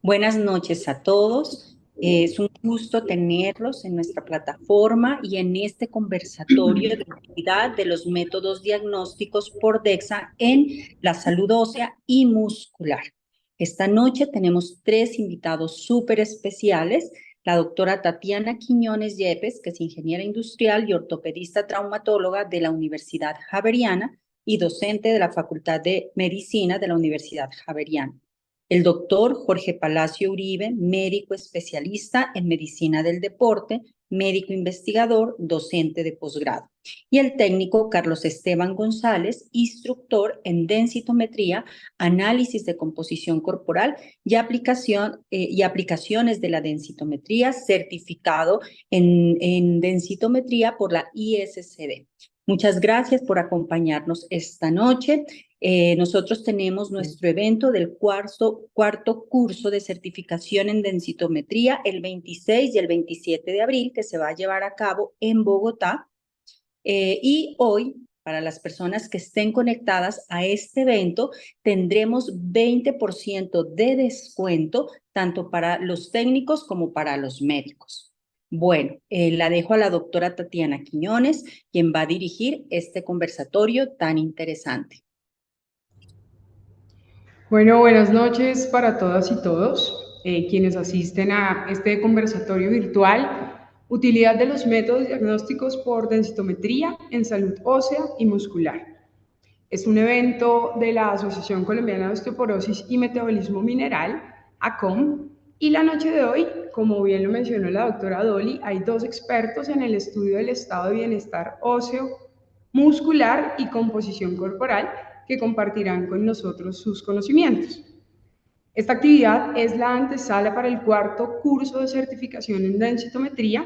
Buenas noches a todos. Es un gusto tenerlos en nuestra plataforma y en este conversatorio de utilidad de los métodos diagnósticos por DEXA en la salud ósea y muscular. Esta noche tenemos tres invitados súper especiales. La doctora Tatiana Quiñones Yepes, que es ingeniera industrial y ortopedista traumatóloga de la Universidad Javeriana y docente de la Facultad de Medicina de la Universidad Javeriana. El doctor Jorge Palacio Uribe, médico especialista en medicina del deporte, médico investigador, docente de posgrado. Y el técnico Carlos Esteban González, instructor en densitometría, análisis de composición corporal y aplicaciones de la densitometría, certificado en densitometría por la ISCD. Muchas gracias por acompañarnos esta noche. Nosotros tenemos nuestro evento del cuarto curso de certificación en densitometría el 26 y el 27 de abril, que se va a llevar a cabo en Bogotá. Y hoy, para las personas que estén conectadas a este evento, tendremos 20% de descuento, tanto para los técnicos como para los médicos. Bueno, la dejo a la doctora Tatiana Quiñones, quien va a dirigir este conversatorio tan interesante. Bueno, buenas noches para todas y todos quienes asisten a este conversatorio virtual, utilidad de los métodos diagnósticos por densitometría en salud ósea y muscular. Es un evento de la Asociación Colombiana de Osteoporosis y Metabolismo Mineral, ACOM, y la noche de hoy, como bien lo mencionó la doctora Dolly, hay dos expertos en el estudio del estado de bienestar óseo, muscular y composición corporal que compartirán con nosotros sus conocimientos. Esta actividad es la antesala para el cuarto curso de certificación en densitometría,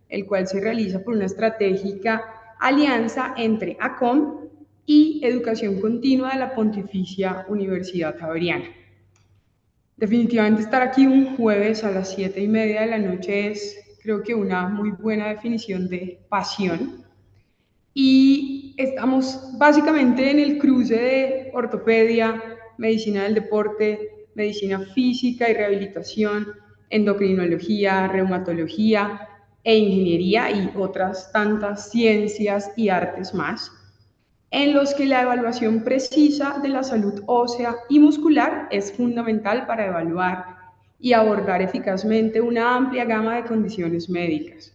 el cual se realiza por una estratégica alianza entre ACOM y Educación Continua de la Pontificia Universidad Javeriana. Definitivamente estar aquí un jueves a las 7:30 de la noche es, creo que, una muy buena definición de pasión. Y estamos básicamente en el cruce de ortopedia, medicina del deporte, medicina física y rehabilitación, endocrinología, reumatología e ingeniería y otras tantas ciencias y artes más, en los que la evaluación precisa de la salud ósea y muscular es fundamental para evaluar y abordar eficazmente una amplia gama de condiciones médicas.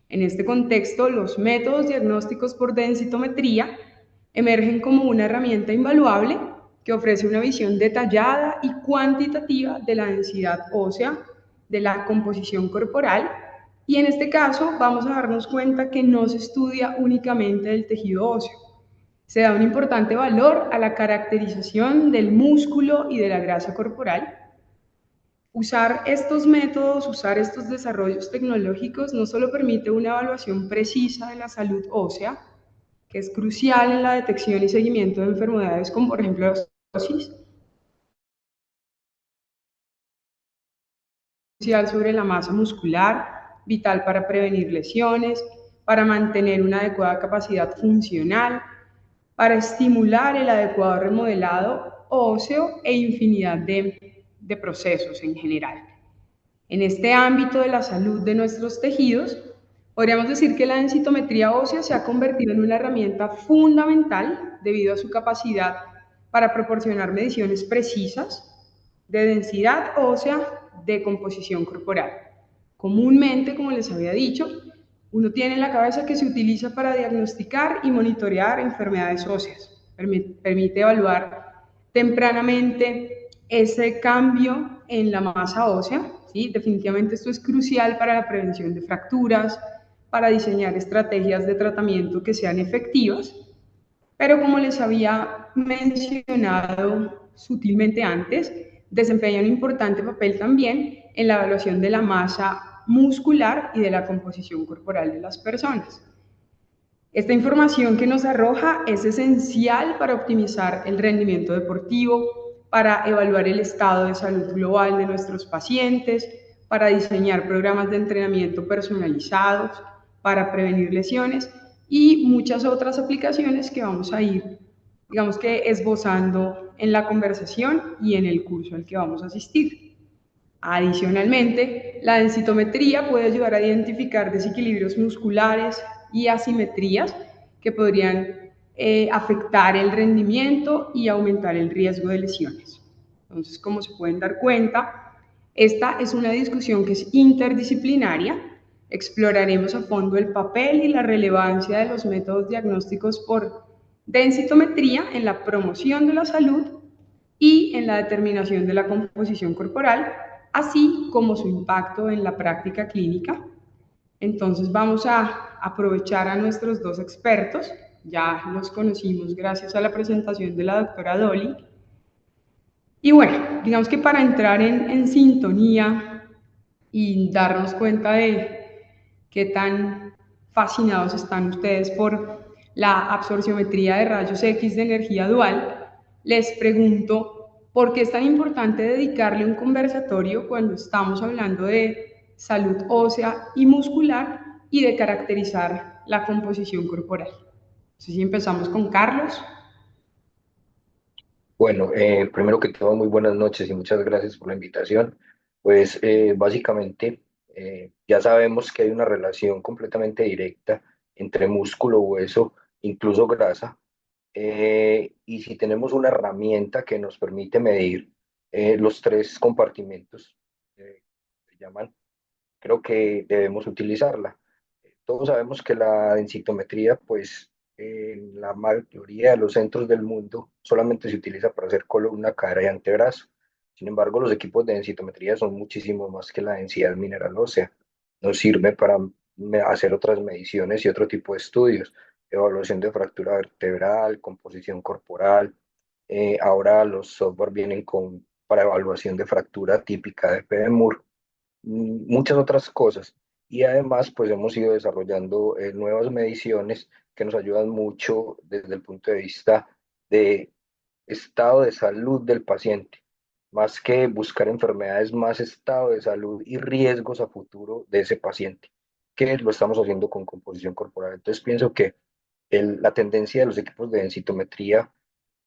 En este contexto, los métodos diagnósticos por densitometría emergen como una herramienta invaluable que ofrece una visión detallada y cuantitativa de la densidad ósea, de la composición corporal, y en este caso vamos a darnos cuenta que no se estudia únicamente el tejido óseo. Se da un importante valor a la caracterización del músculo y de la grasa corporal. Usar estos métodos, usar estos desarrollos tecnológicos no solo permite una evaluación precisa de la salud ósea, que es crucial en la detección y seguimiento de enfermedades como por ejemplo la osteoporosis, crucial sobre la masa muscular, vital para prevenir lesiones, para mantener una adecuada capacidad funcional, para estimular el adecuado remodelado óseo e infinidad de procesos en general. En este ámbito de la salud de nuestros tejidos, podríamos decir que la densitometría ósea se ha convertido en una herramienta fundamental debido a su capacidad para proporcionar mediciones precisas de densidad ósea, de composición corporal. Comúnmente, como les había dicho, uno tiene en la cabeza que se utiliza para diagnosticar y monitorear enfermedades óseas. Permite evaluar tempranamente ese cambio en la masa ósea, ¿sí? Definitivamente esto es crucial para la prevención de fracturas, para diseñar estrategias de tratamiento que sean efectivas, pero como les había mencionado sutilmente antes, desempeña un importante papel también en la evaluación de la masa muscular y de la composición corporal de las personas. Esta información que nos arroja es esencial para optimizar el rendimiento deportivo, para evaluar el estado de salud global de nuestros pacientes, para diseñar programas de entrenamiento personalizados, para prevenir lesiones y muchas otras aplicaciones que vamos a ir, digamos que esbozando en la conversación y en el curso al que vamos a asistir. Adicionalmente, la densitometría puede ayudar a identificar desequilibrios musculares y asimetrías que podrían afectar el rendimiento y aumentar el riesgo de lesiones. Entonces, como se pueden dar cuenta, esta es una discusión que es interdisciplinaria. Exploraremos a fondo el papel y la relevancia de los métodos diagnósticos por densitometría en la promoción de la salud y en la determinación de la composición corporal, así como su impacto en la práctica clínica. Entonces vamos a aprovechar a nuestros dos expertos, ya los conocimos gracias a la presentación de la doctora Dolly. Y bueno, digamos que para entrar en sintonía y darnos cuenta de qué tan fascinados están ustedes por la absorciometría de rayos X de energía dual, les pregunto por qué es tan importante dedicarle un conversatorio cuando estamos hablando de salud ósea y muscular y de caracterizar la composición corporal. Entonces, si empezamos con Carlos. Bueno, primero que todo, muy buenas noches y muchas gracias por la invitación. Pues básicamente ya sabemos que hay una relación completamente directa entre músculo, hueso, incluso grasa, y si tenemos una herramienta que nos permite medir los tres compartimentos, se llaman, creo que debemos utilizarla. Todos sabemos que la densitometría, pues en la mayoría de los centros del mundo solamente se utiliza para hacer columna, cara y antebrazo. Sin embargo, los equipos de densitometría son muchísimo más que la densidad mineral ósea. Nos sirve para hacer otras mediciones y otro tipo de estudios, evaluación de fractura vertebral, composición corporal. Ahora los software vienen para evaluación de fractura típica de fémur, muchas otras cosas. Y además, pues hemos ido desarrollando nuevas mediciones que nos ayudan mucho desde el punto de vista de estado de salud del paciente. Más que buscar enfermedades, más estado de salud y riesgos a futuro de ese paciente, que lo estamos haciendo con composición corporal. Entonces pienso que la tendencia de los equipos de densitometría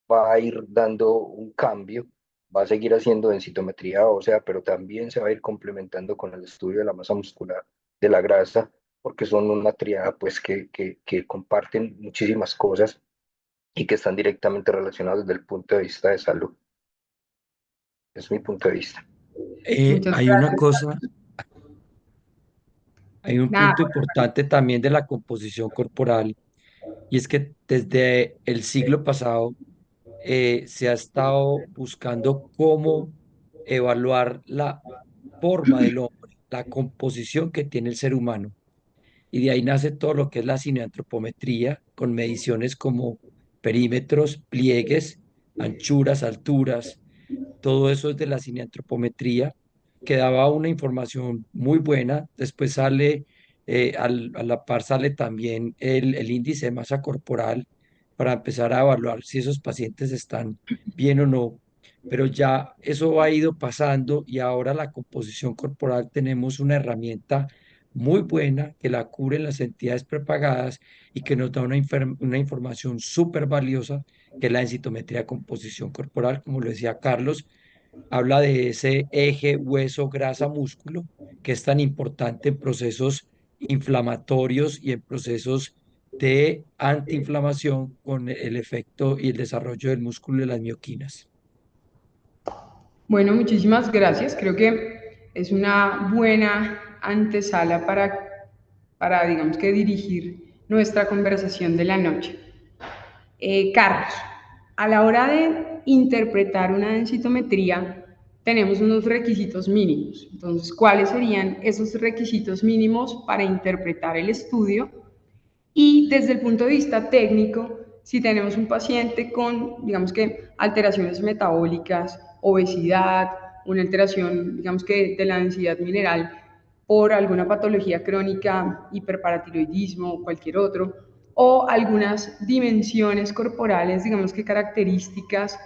va a ir dando un cambio, va a seguir haciendo densitometría ósea, pero también se va a ir complementando con el estudio de la masa muscular de la grasa, porque son una triada pues que comparten muchísimas cosas y que están directamente relacionadas desde el punto de vista de salud. Es mi punto de vista. Muchas Hay una gracias. cosa, hay un Nada, punto importante también de la composición corporal, y es que desde el siglo pasado se ha estado buscando cómo evaluar la forma del hombre, la composición que tiene el ser humano. Y de ahí nace todo lo que es la cineantropometría, con mediciones como perímetros, pliegues, anchuras, alturas. Todo eso es de la cineantropometría, que daba una información muy buena. Después sale, a la par sale también el índice de masa corporal para empezar a evaluar si esos pacientes están bien o no. Pero ya eso ha ido pasando y ahora la composición corporal tenemos una herramienta muy buena que la cubren las entidades prepagadas y que nos da una información súper valiosa, que es la densitometría de composición corporal, como lo decía Carlos. Habla de ese eje hueso, grasa, músculo, que es tan importante en procesos inflamatorios y en procesos de antiinflamación con el efecto y el desarrollo del músculo de las mioquinas. bueno, muchísimas gracias. Creo que es una buena antesala digamos que, dirigir nuestra conversación de la noche. Carlos, a la hora de interpretar una densitometría, tenemos unos requisitos mínimos. Entonces, ¿cuáles serían esos requisitos mínimos para interpretar el estudio? Y desde el punto de vista técnico, si tenemos un paciente con, digamos que, alteraciones metabólicas, obesidad, una alteración, digamos que, de la densidad mineral por alguna patología crónica, hiperparatiroidismo o cualquier otro, o algunas dimensiones corporales, digamos que características,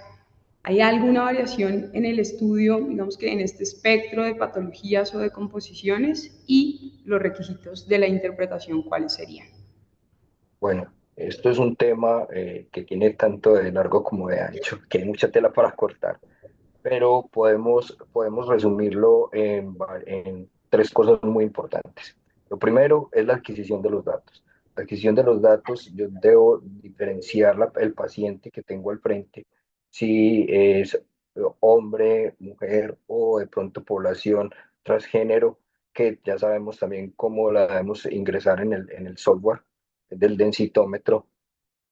¿hay alguna variación en el estudio, digamos que en este espectro de patologías o de composiciones? Y los requisitos de la interpretación, ¿cuáles serían? Bueno, esto es un tema que tiene tanto de largo como de ancho, que hay mucha tela para cortar. pero podemos resumirlo en tres cosas muy importantes. Lo primero es la adquisición de los datos. La adquisición de los datos, yo debo diferenciar el paciente que tengo al frente, si es hombre, mujer o de pronto población transgénero, que ya sabemos también cómo la debemos ingresar en el software del densitómetro.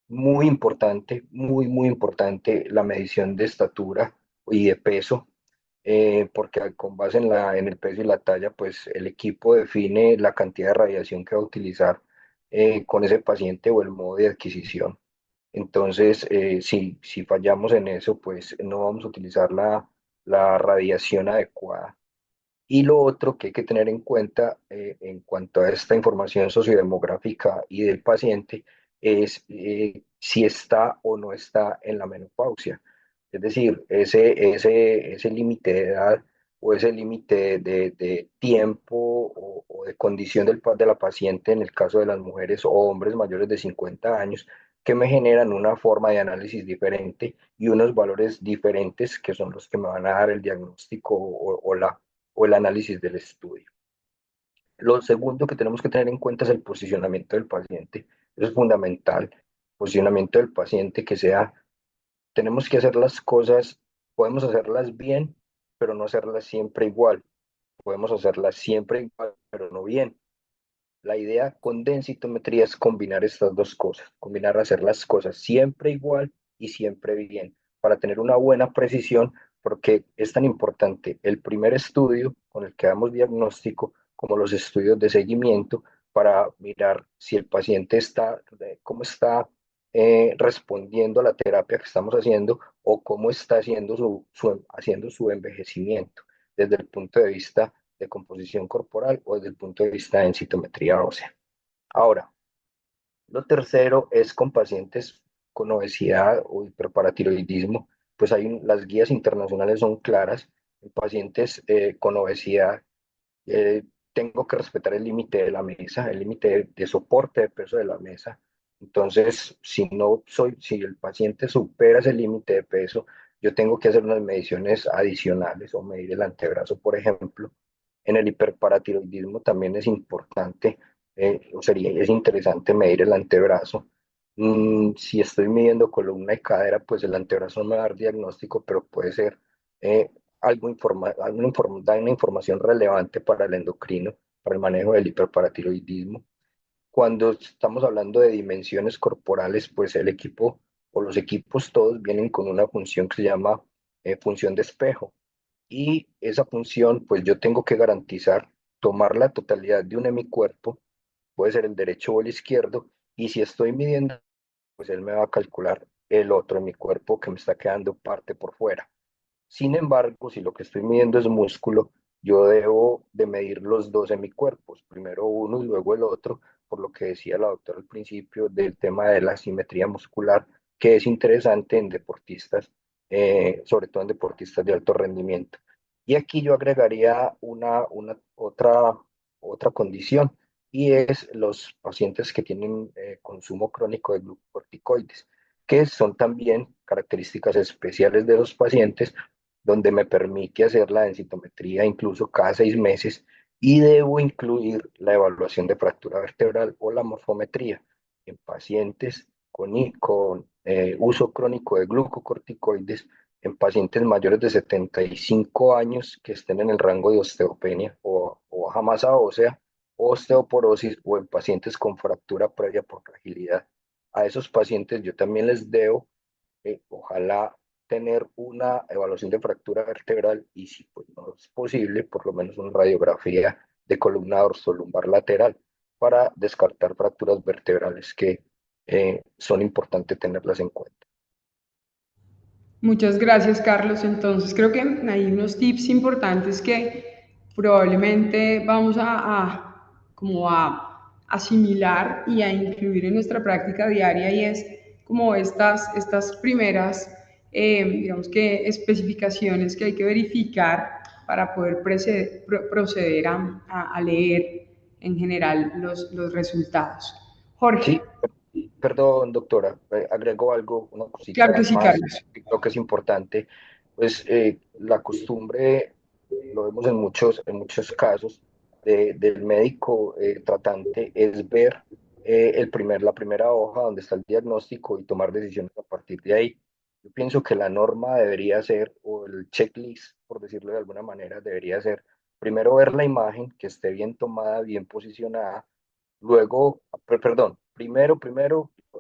Muy importante, muy importante la medición de estatura y de peso, porque con base en el peso y la talla, pues el equipo define la cantidad de radiación que va a utilizar con ese paciente o el modo de adquisición. Entonces, si fallamos en eso, pues no vamos a utilizar la radiación adecuada. Y lo otro que hay que tener en cuenta en cuanto a esta información sociodemográfica y del paciente es si está o no está en la menopausia. Es decir, ese límite de edad o ese límite de tiempo o de condición de la paciente en el caso de las mujeres o hombres mayores de 50 años que me generan una forma de análisis diferente y unos valores diferentes que son los que me van a dar el diagnóstico o el análisis del estudio. Lo segundo que tenemos que tener en cuenta es el posicionamiento del paciente. Eso es fundamental. Posicionamiento del paciente que sea, tenemos que hacer las cosas, podemos hacerlas bien, pero no hacerlas siempre igual. Podemos hacerlas siempre igual, pero no bien. La idea con densitometría es combinar estas dos cosas, combinar hacer las cosas siempre igual y siempre bien, para tener una buena precisión, porque es tan importante el primer estudio con el que damos diagnóstico como los estudios de seguimiento para mirar si el paciente está, cómo está respondiendo a la terapia que estamos haciendo o cómo está haciendo haciendo su envejecimiento desde el punto de vista de composición corporal o desde el punto de vista de densitometría ósea. Ahora, lo tercero es con pacientes con obesidad o hiperparatiroidismo, pues las guías internacionales son claras. En pacientes con obesidad eh, tengo que respetar el límite de la mesa, el límite de soporte de peso de la mesa. Entonces, si el paciente supera ese límite de peso, yo tengo que hacer unas mediciones adicionales o medir el antebrazo, por ejemplo. En el hiperparatiroidismo también es importante, es interesante medir el antebrazo. Si estoy midiendo columna y cadera, pues el antebrazo no me va a dar diagnóstico, pero puede ser eh, da una información relevante para el endocrino, para el manejo del hiperparatiroidismo. Cuando estamos hablando de dimensiones corporales, pues el equipo o los equipos todos vienen con una función que se llama función de espejo. Y esa función, pues yo tengo que garantizar tomar la totalidad de un hemicuerpo, puede ser el derecho o el izquierdo, y si estoy midiendo, pues él me va a calcular el otro hemicuerpo que me está quedando parte por fuera. Sin embargo, si lo que estoy midiendo es músculo, yo debo de medir los dos hemicuerpos, primero uno y luego el otro, por lo que decía la doctora al principio del tema de la simetría muscular, que es interesante en deportistas, sobre todo en deportistas de alto rendimiento. Y aquí yo agregaría otra condición, y es los pacientes que tienen consumo crónico de glucocorticoides, que son también características especiales de los pacientes donde me permite hacer la densitometría incluso cada 6 meses y debo incluir la evaluación de fractura vertebral o la morfometría en pacientes con uso crónico de glucocorticoides, en pacientes mayores de 75 años que estén en el rango de osteopenia o baja masa ósea, osteoporosis o en pacientes con fractura previa por fragilidad. A esos pacientes yo también les debo ojalá tener una evaluación de fractura vertebral y si pues, no es posible, por lo menos una radiografía de columna dorsolumbar lateral para descartar fracturas vertebrales que son importantes tenerlas en cuenta. Muchas gracias, Carlos. Entonces, creo que hay unos tips importantes que probablemente vamos como a asimilar y a incluir en nuestra práctica diaria y es como estas primeras, digamos que especificaciones que hay que verificar para poder proceder a leer en general los resultados. Jorge, Sí, perdón, doctora, agrego algo, una cosita claro que sí, más, Carlos. creo que es importante. pues la costumbre, lo vemos en muchos casos, del médico tratante es ver la primera hoja donde está el diagnóstico y tomar decisiones a partir de ahí. Yo pienso que la norma debería ser, o el checklist, por decirlo de alguna manera, debería ser primero ver la imagen, que esté bien tomada, bien posicionada, luego, perdón, primero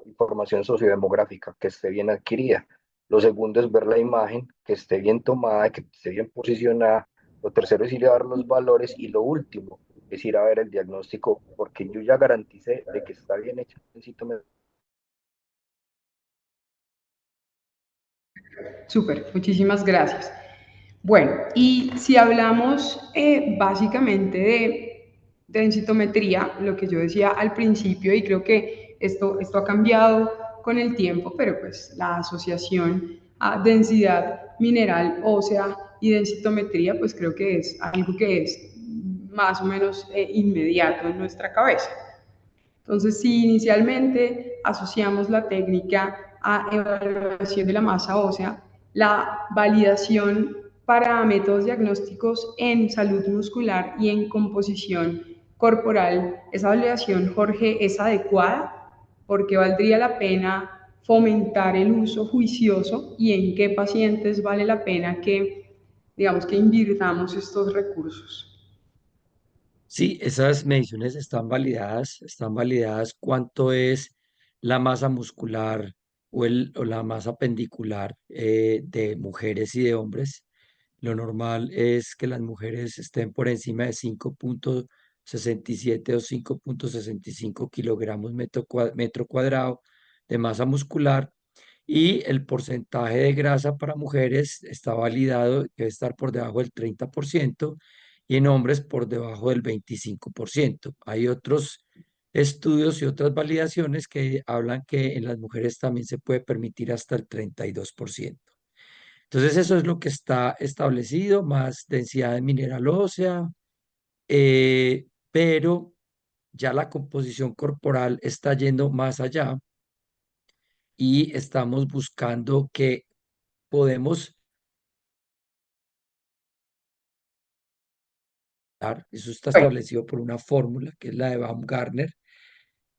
información sociodemográfica, que esté bien adquirida. Lo segundo es ver la imagen, que esté bien tomada, que esté bien posicionada. Lo tercero es ir a ver los valores y lo último es ir a ver el diagnóstico, porque yo ya garanticé de que está bien hecho el sitio. Súper, muchísimas gracias. Bueno, y si hablamos básicamente de densitometría, lo que yo decía al principio, y creo que esto ha cambiado con el tiempo, pero pues la asociación a densidad mineral ósea y densitometría, pues creo que es algo que es más o menos inmediato en nuestra cabeza. Entonces, si inicialmente asociamos la técnica a evaluación de la masa ósea, la validación para métodos diagnósticos en salud muscular y en composición corporal, esa validación, Jorge, es adecuada porque valdría la pena fomentar el uso juicioso y en qué pacientes vale la pena que, digamos, que invirtamos estos recursos. Sí, esas mediciones están validadas cuánto es la masa muscular o la masa pendicular de mujeres y de hombres. Lo normal es que las mujeres estén por encima de 5,67 o 5,65 kilogramos metro cuadrado de masa muscular, y el porcentaje de grasa para mujeres está validado, que debe estar por debajo del 30%, y en hombres por debajo del 25%. Hay otros estudios y otras validaciones que hablan que en las mujeres también se puede permitir hasta el 32%. Entonces eso es lo que está establecido, más densidad de mineral ósea, pero ya la composición corporal está yendo más allá y estamos buscando que podemos dar, eso está establecido por una fórmula que es la de Baumgartner,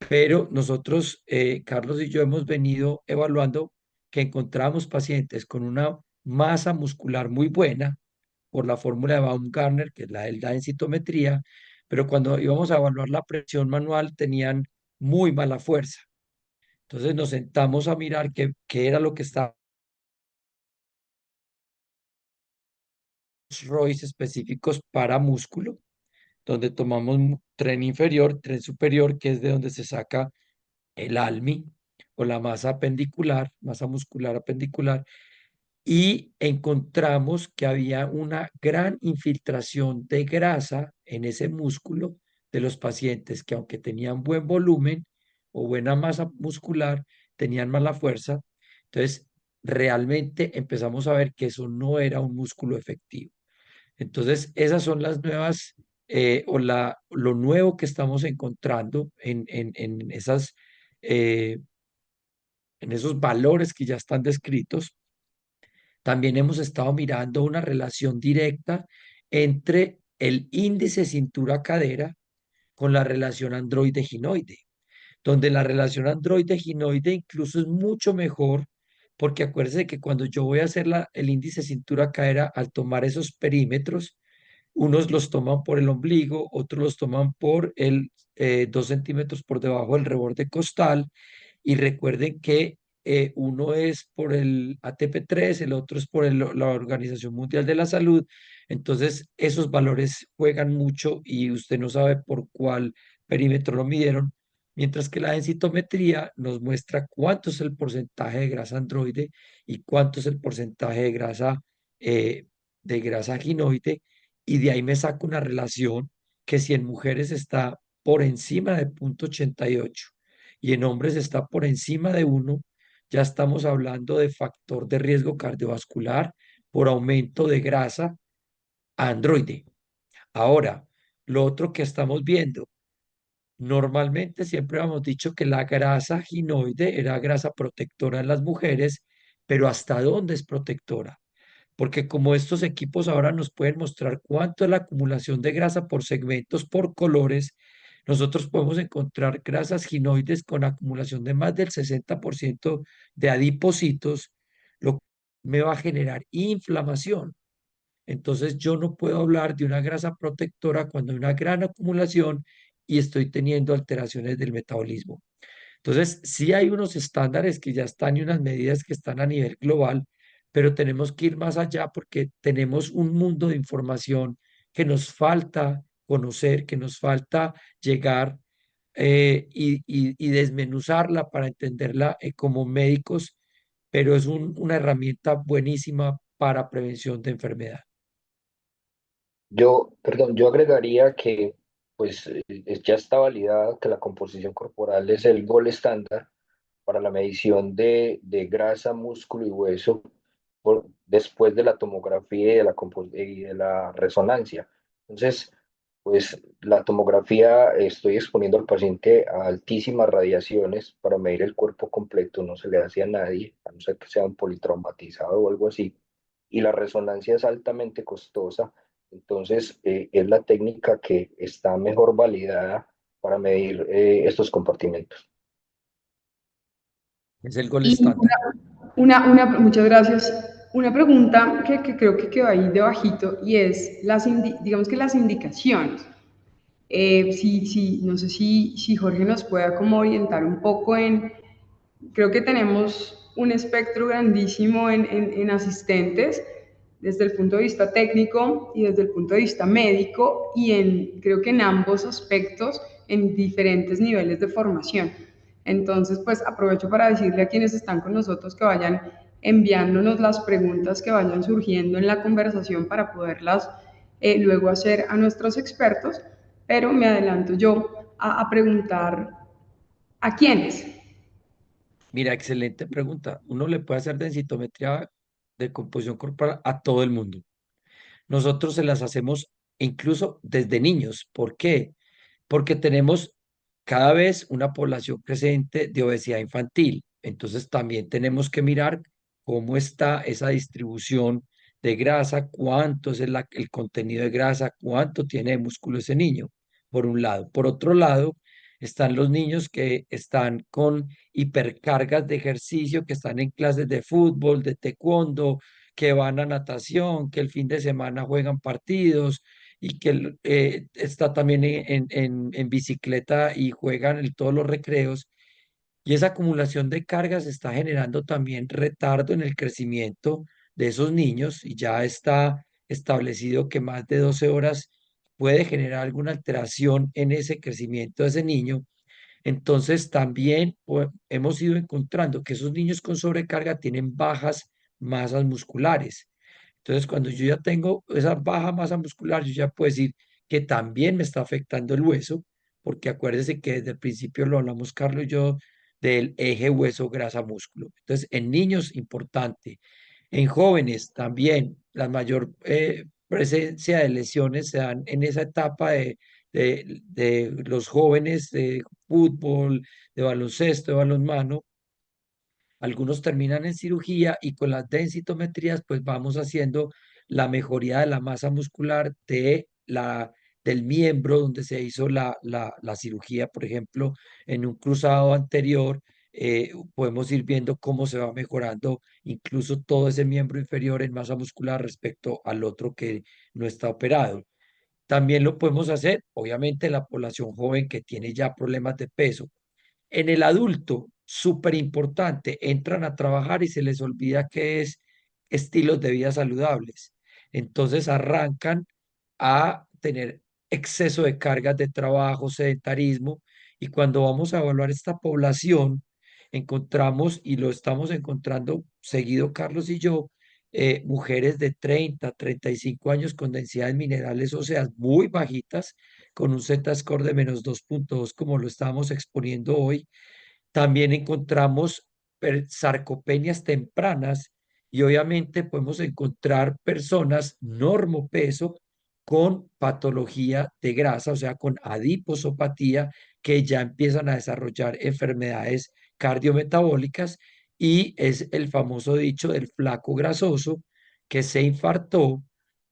pero nosotros, Carlos y yo, hemos venido evaluando que encontramos pacientes con una masa muscular muy buena por la fórmula de Baumgartner, que es la de la densitometría, pero cuando íbamos a evaluar la presión manual tenían muy mala fuerza. Entonces nos sentamos a mirar qué era lo que estaba ROIs específicos para músculo, donde tomamos tren inferior, tren superior, que es de donde se saca el ALMI o la masa apendicular, masa muscular apendicular, y encontramos que había una gran infiltración de grasa en ese músculo de los pacientes que, aunque tenían buen volumen o buena masa muscular, tenían mala fuerza. Entonces, realmente empezamos a ver que eso no era un músculo efectivo. Entonces, esas son las nuevas, lo nuevo que estamos encontrando eh, en esos valores que ya están descritos. También hemos estado mirando una relación directa entre el índice cintura-cadera con la relación androide-ginoide, donde la relación androide-ginoide incluso es mucho mejor, porque acuérdense que cuando yo voy a hacer el índice cintura-cadera, al tomar esos perímetros, unos los toman por el ombligo, otros los toman por 2 centímetros por debajo del reborde costal, y recuerden que uno es por el ATP3, el otro es por la Organización Mundial de la Salud. Entonces, esos valores juegan mucho y usted no sabe por cuál perímetro lo midieron, mientras que la densitometría nos muestra cuánto es el porcentaje de grasa androide y cuánto es el porcentaje eh, de grasa ginoide, y de ahí me saco una relación que si en mujeres está por encima de 0,88 y en hombres está por encima de 1, ya estamos hablando de factor de riesgo cardiovascular por aumento de grasa androide. Ahora, lo otro que estamos viendo, normalmente siempre hemos dicho que la grasa ginoide era grasa protectora en las mujeres, pero ¿hasta dónde es protectora? porque como estos equipos ahora nos pueden mostrar cuánto es la acumulación de grasa por segmentos, por colores, nosotros podemos encontrar grasas ginoides con acumulación de más del 60% de adipocitos, lo que me va a generar inflamación. Entonces yo no puedo hablar de una grasa protectora cuando hay una gran acumulación y estoy teniendo alteraciones del metabolismo. Entonces, sí hay unos estándares que ya están y unas medidas que están a nivel global, pero tenemos que ir más allá porque tenemos un mundo de información que nos falta conocer, que nos falta llegar y desmenuzarla para entenderla como médicos, pero es una herramienta buenísima para prevención de enfermedad. Yo agregaría que pues ya está validada que la composición corporal es el gol estándar para la medición de grasa, músculo y hueso después de la tomografía y de la resonancia. Entonces, pues la tomografía estoy exponiendo al paciente a altísimas radiaciones para medir el cuerpo completo, no se le hace a nadie, a no ser que sea un politraumatizado o algo así. Y la resonancia es altamente costosa, entonces es la técnica que está mejor validada para medir estos compartimentos. Es el gol Y estándar. muchas gracias. Una pregunta que creo que quedó ahí debajito y es, digamos que las indicaciones. No sé si Jorge nos pueda como orientar un poco creo que tenemos un espectro grandísimo en asistentes desde el punto de vista técnico y desde el punto de vista médico y creo que en ambos aspectos en diferentes niveles de formación. Entonces, pues aprovecho para decirle a quienes están con nosotros que vayan enviándonos las preguntas que vayan surgiendo en la conversación para poderlas luego hacer a nuestros expertos, pero me adelanto yo a preguntar a quiénes. Mira, excelente pregunta. Uno le puede hacer densitometría de composición corporal a todo el mundo. Nosotros se las hacemos incluso desde niños. ¿Por qué? Porque tenemos cada vez una población creciente de obesidad infantil. Entonces también tenemos que mirar cómo está esa distribución de grasa, cuánto es el contenido de grasa, cuánto tiene de músculo ese niño, por un lado. Por otro lado, están los niños que están con hipercargas de ejercicio, que están en clases de fútbol, de taekwondo, que van a natación, que el fin de semana juegan partidos y que está también en bicicleta y juegan en todos los recreos. Y esa acumulación de cargas está generando también retardo en el crecimiento de esos niños y ya está establecido que más de 12 horas puede generar alguna alteración en ese crecimiento de ese niño. Entonces también hemos ido encontrando que esos niños con sobrecarga tienen bajas masas musculares. Entonces, cuando yo ya tengo esa baja masa muscular, yo ya puedo decir que también me está afectando el hueso, porque acuérdese que desde el principio lo hablamos Carlos y yo del eje hueso, grasa, músculo. Entonces, en niños, importante. En jóvenes también, la mayor presencia de lesiones se dan en esa etapa de los jóvenes de fútbol, de baloncesto, de balonmano. Algunos terminan en cirugía y con las densitometrías pues vamos haciendo la mejoría de la masa muscular del miembro donde se hizo la cirugía, por ejemplo, en un cruzado anterior. Podemos ir viendo cómo se va mejorando incluso todo ese miembro inferior en masa muscular respecto al otro que no está operado. También lo podemos hacer, obviamente, en la población joven que tiene ya problemas de peso. En el adulto, súper importante, entran a trabajar y se les olvida que es estilos de vida saludables. Entonces arrancan a tener exceso de cargas de trabajo, sedentarismo, y cuando vamos a evaluar esta población, encontramos, y lo estamos encontrando seguido Carlos y yo, mujeres de 30, 35 años con densidades minerales óseas muy bajitas, con un Z-score de -2.2, como lo estábamos exponiendo hoy. También encontramos sarcopenias tempranas y obviamente podemos encontrar personas normopeso con patología de grasa, o sea, con adiposopatía, que ya empiezan a desarrollar enfermedades cardiometabólicas y es el famoso dicho del flaco grasoso, que se infartó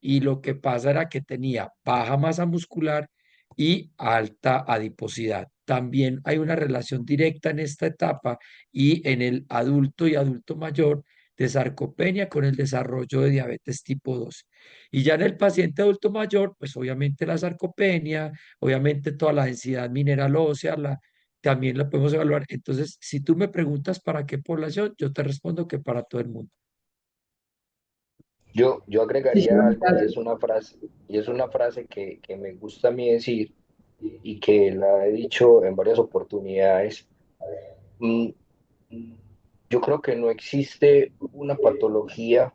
y lo que pasa era que tenía baja masa muscular y alta adiposidad. También hay una relación directa en esta etapa y en el adulto y adulto mayor de sarcopenia con el desarrollo de diabetes tipo 2. Y ya en el paciente adulto mayor, pues obviamente la sarcopenia, obviamente toda la densidad mineral ósea, también la podemos evaluar. Entonces, si tú me preguntas para qué población, yo te respondo que para todo el mundo. Yo agregaría Muchísimas algo gracias. y es una frase que me gusta a mí decir y que la he dicho en varias oportunidades. Mm, Yo creo que no existe una patología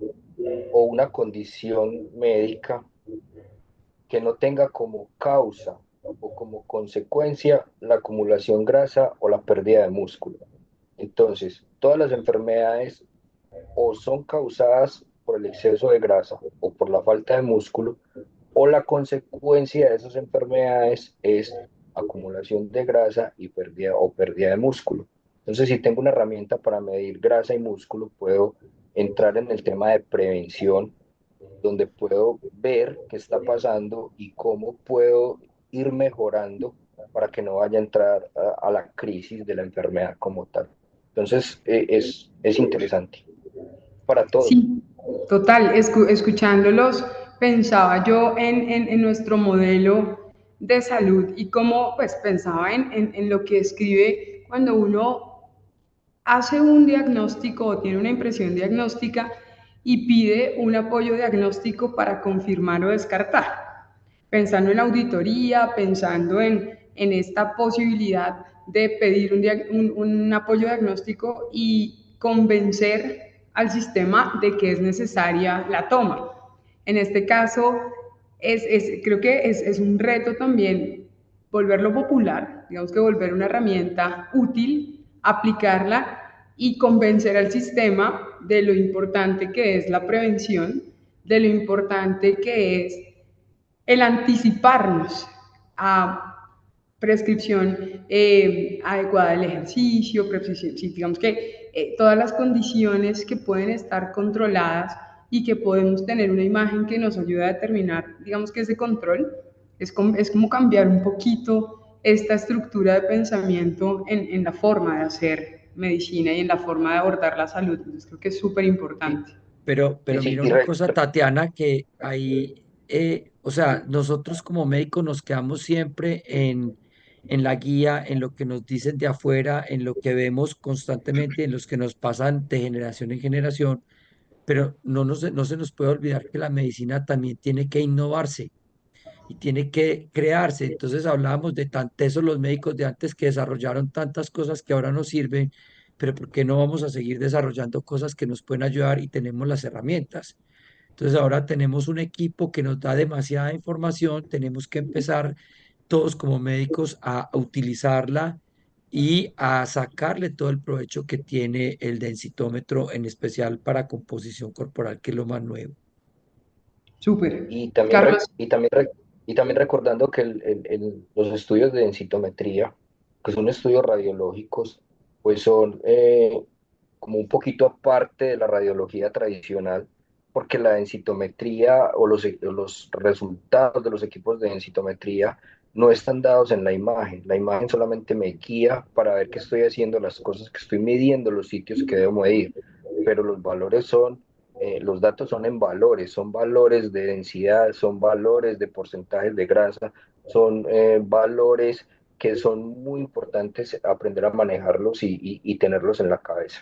o una condición médica que no tenga como causa o como consecuencia la acumulación grasa o la pérdida de músculo. Entonces, todas las enfermedades o son causadas por el exceso de grasa o por la falta de músculo, o la consecuencia de esas enfermedades es acumulación de grasa y pérdida de músculo. Entonces, si tengo una herramienta para medir grasa y músculo, puedo entrar en el tema de prevención, donde puedo ver qué está pasando y cómo puedo ir mejorando para que no vaya a entrar a la crisis de la enfermedad como tal. Entonces, es interesante para todos. Sí, total, escuchándolos, pensaba yo en nuestro modelo de salud y cómo pues pensaba en lo que escribe cuando uno hace un diagnóstico o tiene una impresión diagnóstica y pide un apoyo diagnóstico para confirmar o descartar, pensando en auditoría, pensando en esta posibilidad de pedir un apoyo diagnóstico y convencer al sistema de que es necesaria la toma. En este caso, creo que es un reto también volverlo popular, digamos que volver una herramienta útil, aplicarla y convencer al sistema de lo importante que es la prevención, de lo importante que es el anticiparnos a prescripción adecuada del ejercicio, prescripción, sí, digamos que todas las condiciones que pueden estar controladas y que podemos tener una imagen que nos ayude a determinar, digamos que ese control es como cambiar un poquito esta estructura de pensamiento en la forma de hacer medicina y en la forma de abordar la salud. Entonces creo que es súper Sí, importante. Y pero sí, mira una cosa, Tatiana, que ahí, o sea, nosotros como médicos nos quedamos siempre en la guía, en lo que nos dicen de afuera, en lo que vemos constantemente, en los que nos pasan de generación en generación, pero no se nos puede olvidar que la medicina también tiene que innovarse y tiene que crearse. Entonces hablábamos de tan tesos los médicos de antes que desarrollaron tantas cosas que ahora nos sirven, pero ¿por qué no vamos a seguir desarrollando cosas que nos pueden ayudar y tenemos las herramientas? Entonces ahora tenemos un equipo que nos da demasiada información, tenemos que empezar todos como médicos a utilizarla y a sacarle todo el provecho que tiene el densitómetro, en especial para composición corporal, que es lo más nuevo. Súper. Y también, Carlos, y también recordando que los estudios de densitometría, que son estudios radiológicos, pues son como un poquito aparte de la radiología tradicional, porque la densitometría o los resultados de los equipos de densitometría no están dados en la imagen. La imagen solamente me guía para ver que estoy haciendo las cosas que estoy midiendo, los sitios que debo medir, pero los valores son los datos son valores de densidad, son valores de porcentajes de grasa, son valores que son muy importantes aprender a manejarlos y tenerlos en la cabeza.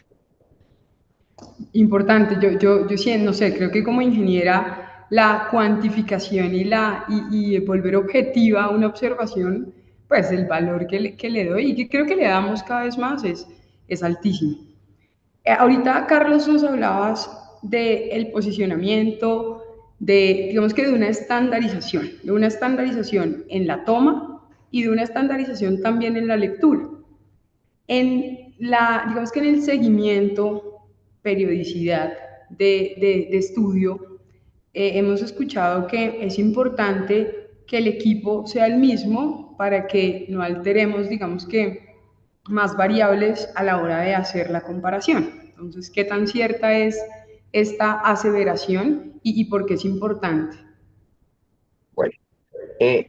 importante, yo siento, no sé, creo que como ingeniera la cuantificación y volver objetiva una observación, pues el valor que le doy y que creo que le damos cada vez más es altísimo. Ahorita, Carlos, nos hablabas del posicionamiento, digamos que de una estandarización en la toma y de una estandarización también en la lectura. Digamos que en el seguimiento, periodicidad de estudio, hemos escuchado que es importante que el equipo sea el mismo para que no alteremos, digamos que, más variables a la hora de hacer la comparación. Entonces, ¿qué tan cierta es esta aseveración y por qué es importante? Bueno,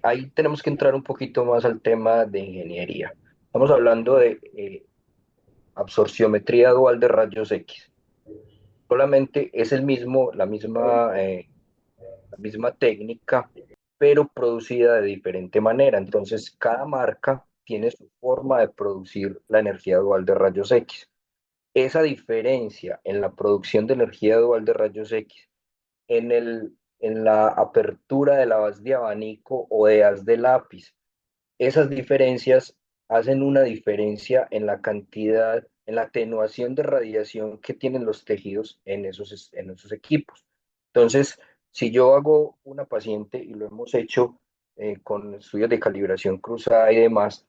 ahí tenemos que entrar un poquito más al tema de ingeniería. Estamos hablando de absorciometría dual de rayos X. Solamente es la misma técnica, pero producida de diferente manera. Entonces, cada marca tiene su forma de producir la energía dual de rayos X. Esa diferencia en la producción de energía dual de rayos X, en la apertura de la haz de abanico o de haz de lápiz, esas diferencias hacen una diferencia en la cantidad, en la atenuación de radiación que tienen los tejidos en esos equipos. Entonces, si yo hago una paciente, y lo hemos hecho con estudios de calibración cruzada y demás,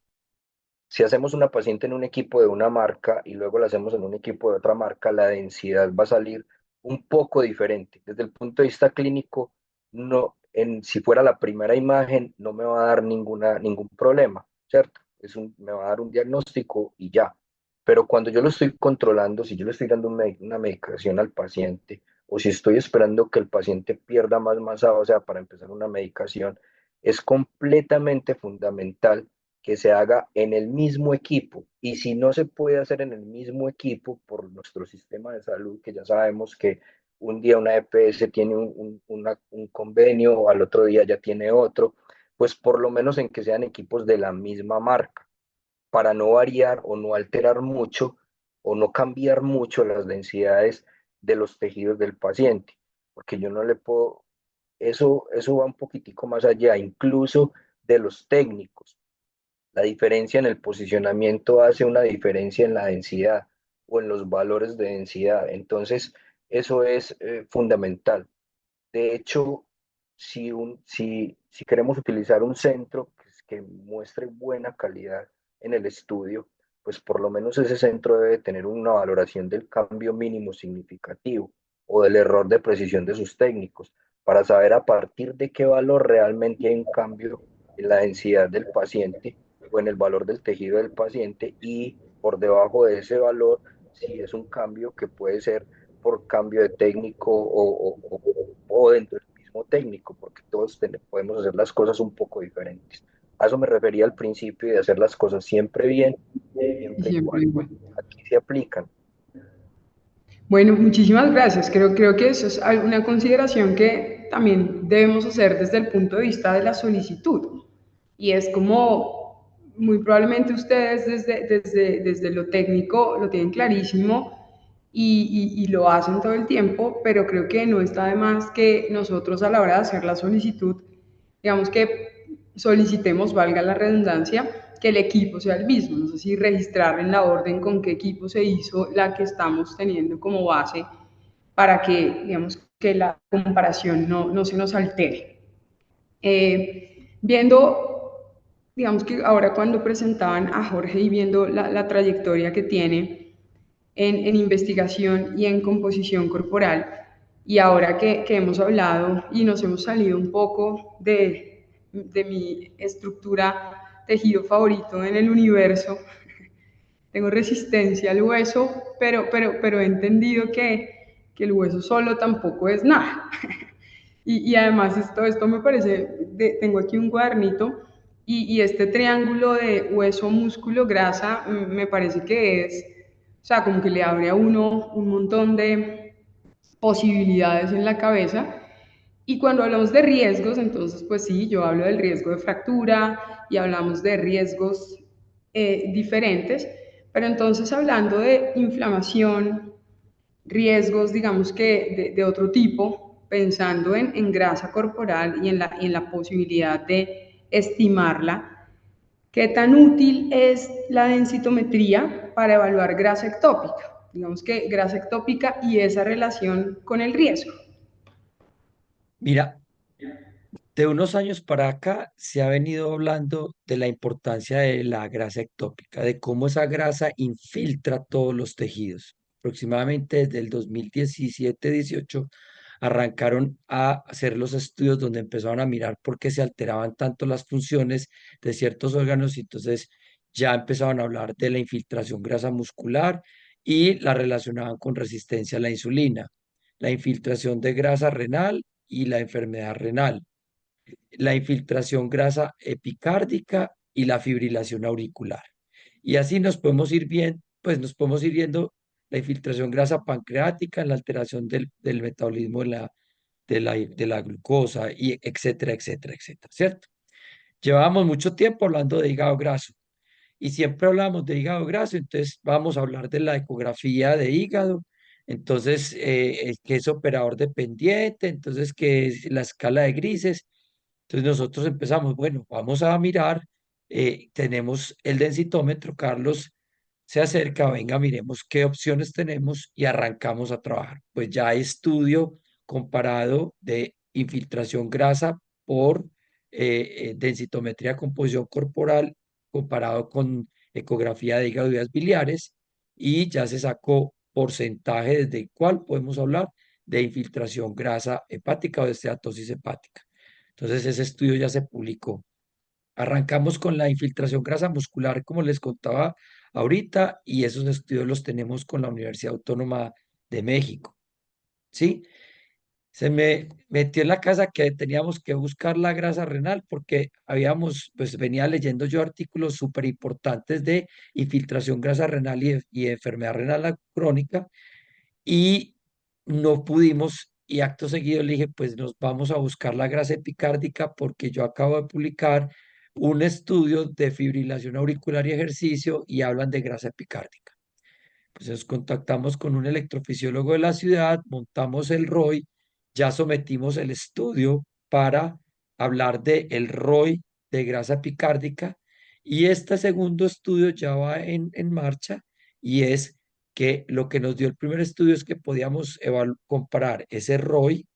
si hacemos una paciente en un equipo de una marca y luego la hacemos en un equipo de otra marca, la densidad va a salir un poco diferente. Desde el punto de vista clínico, no, si fuera la primera imagen, no me va a dar ningún problema, ¿cierto? Me va a dar un diagnóstico y ya. Pero cuando yo lo estoy controlando, si yo le estoy dando una medicación al paciente, o si estoy esperando que el paciente pierda más masa, o sea, para empezar una medicación, es completamente fundamental que se haga en el mismo equipo. Y si no se puede hacer en el mismo equipo por nuestro sistema de salud, que ya sabemos que un día una EPS tiene un convenio, al otro día ya tiene otro, pues por lo menos en que sean equipos de la misma marca, para no variar o no alterar mucho o no cambiar mucho las densidades de los tejidos del paciente, porque yo no le puedo, eso va un poquitico más allá, incluso de los técnicos. La diferencia en el posicionamiento hace una diferencia en la densidad o en los valores de densidad. Entonces, eso es fundamental. De hecho, si queremos utilizar un centro que muestre buena calidad en el estudio, pues por lo menos ese centro debe tener una valoración del cambio mínimo significativo o del error de precisión de sus técnicos, para saber a partir de qué valor realmente hay un cambio en la densidad del paciente o en el valor del tejido del paciente, y por debajo de ese valor, si es un cambio que puede ser por cambio de técnico o dentro del mismo técnico, porque todos podemos hacer las cosas un poco diferentes. A eso me refería al principio, de hacer las cosas siempre bien, Y siempre siempre igual. igual. Aquí se aplican. Bueno, muchísimas gracias. Creo que eso es una consideración que también debemos hacer desde el punto de vista de la solicitud. Y es como, muy probablemente ustedes desde lo técnico lo tienen clarísimo y lo hacen todo el tiempo, pero creo que no está de más que nosotros a la hora de hacer la solicitud, digamos que solicitemos, valga la redundancia, que el equipo sea el mismo. No sé si registrar en la orden con qué equipo se hizo la que estamos teniendo como base para que, digamos, que la comparación no se nos altere. Viendo, digamos que ahora cuando presentaban a Jorge y viendo la trayectoria que tiene en investigación y en composición corporal, y ahora que hemos hablado y nos hemos salido un poco de mi estructura tejido favorito en el universo, tengo resistencia al hueso, pero he entendido que el hueso solo tampoco es nada. Y además esto me parece, tengo aquí un cuadernito y este triángulo de hueso, músculo, grasa, me parece que es, o sea, como que le abre a uno un montón de posibilidades en la cabeza. Y cuando hablamos de riesgos, entonces, pues sí, yo hablo del riesgo de fractura y hablamos de riesgos diferentes, pero entonces hablando de inflamación, riesgos, digamos que de otro tipo, pensando en grasa corporal y en la posibilidad de estimarla, ¿qué tan útil es la densitometría para evaluar grasa ectópica? Digamos que grasa ectópica y esa relación con el riesgo. Mira, de unos años para acá se ha venido hablando de la importancia de la grasa ectópica, de cómo esa grasa infiltra todos los tejidos. Aproximadamente desde el 2017-18 arrancaron a hacer los estudios donde empezaron a mirar por qué se alteraban tanto las funciones de ciertos órganos, y entonces ya empezaban a hablar de la infiltración grasa muscular y la relacionaban con resistencia a la insulina. la infiltración de grasa renal y la enfermedad renal, la infiltración grasa epicárdica y la fibrilación auricular. Y así nos podemos ir bien, pues nos podemos ir viendo la infiltración grasa pancreática, en la alteración del metabolismo de la glucosa, y etcétera, etcétera, etcétera, ¿cierto? Llevábamos mucho tiempo hablando de hígado graso y siempre hablamos de hígado graso, entonces vamos a hablar de la ecografía de hígado, entonces que es operador dependiente, entonces que es la escala de grises. Entonces nosotros empezamos, bueno, vamos a mirar, tenemos el densitómetro, Carlos se acerca, venga, miremos qué opciones tenemos y arrancamos a trabajar. Pues ya hay estudio comparado de infiltración grasa por densitometría composición corporal comparado con ecografía de hígado y vías biliares, y ya se sacó porcentaje desde el cual podemos hablar de infiltración grasa hepática o de esteatosis hepática. Entonces ese estudio ya se publicó. Arrancamos con la infiltración grasa muscular, como les contaba ahorita, y esos estudios los tenemos con la Universidad Autónoma de México, ¿sí? Se me metió en la casa que teníamos que buscar la grasa renal porque pues venía leyendo yo artículos súper importantes de infiltración grasa renal y enfermedad renal crónica, y no pudimos, y acto seguido le dije, pues nos vamos a buscar la grasa epicárdica porque yo acabo de publicar un estudio de fibrilación auricular y ejercicio y hablan de grasa epicárdica. Pues nos contactamos con un electrofisiólogo de la ciudad, montamos el ROI, ya sometimos el estudio para hablar de el ROI de grasa epicárdica, y este segundo estudio ya va en marcha, y es que lo que nos dio el primer estudio es que podíamos comparar ese ROI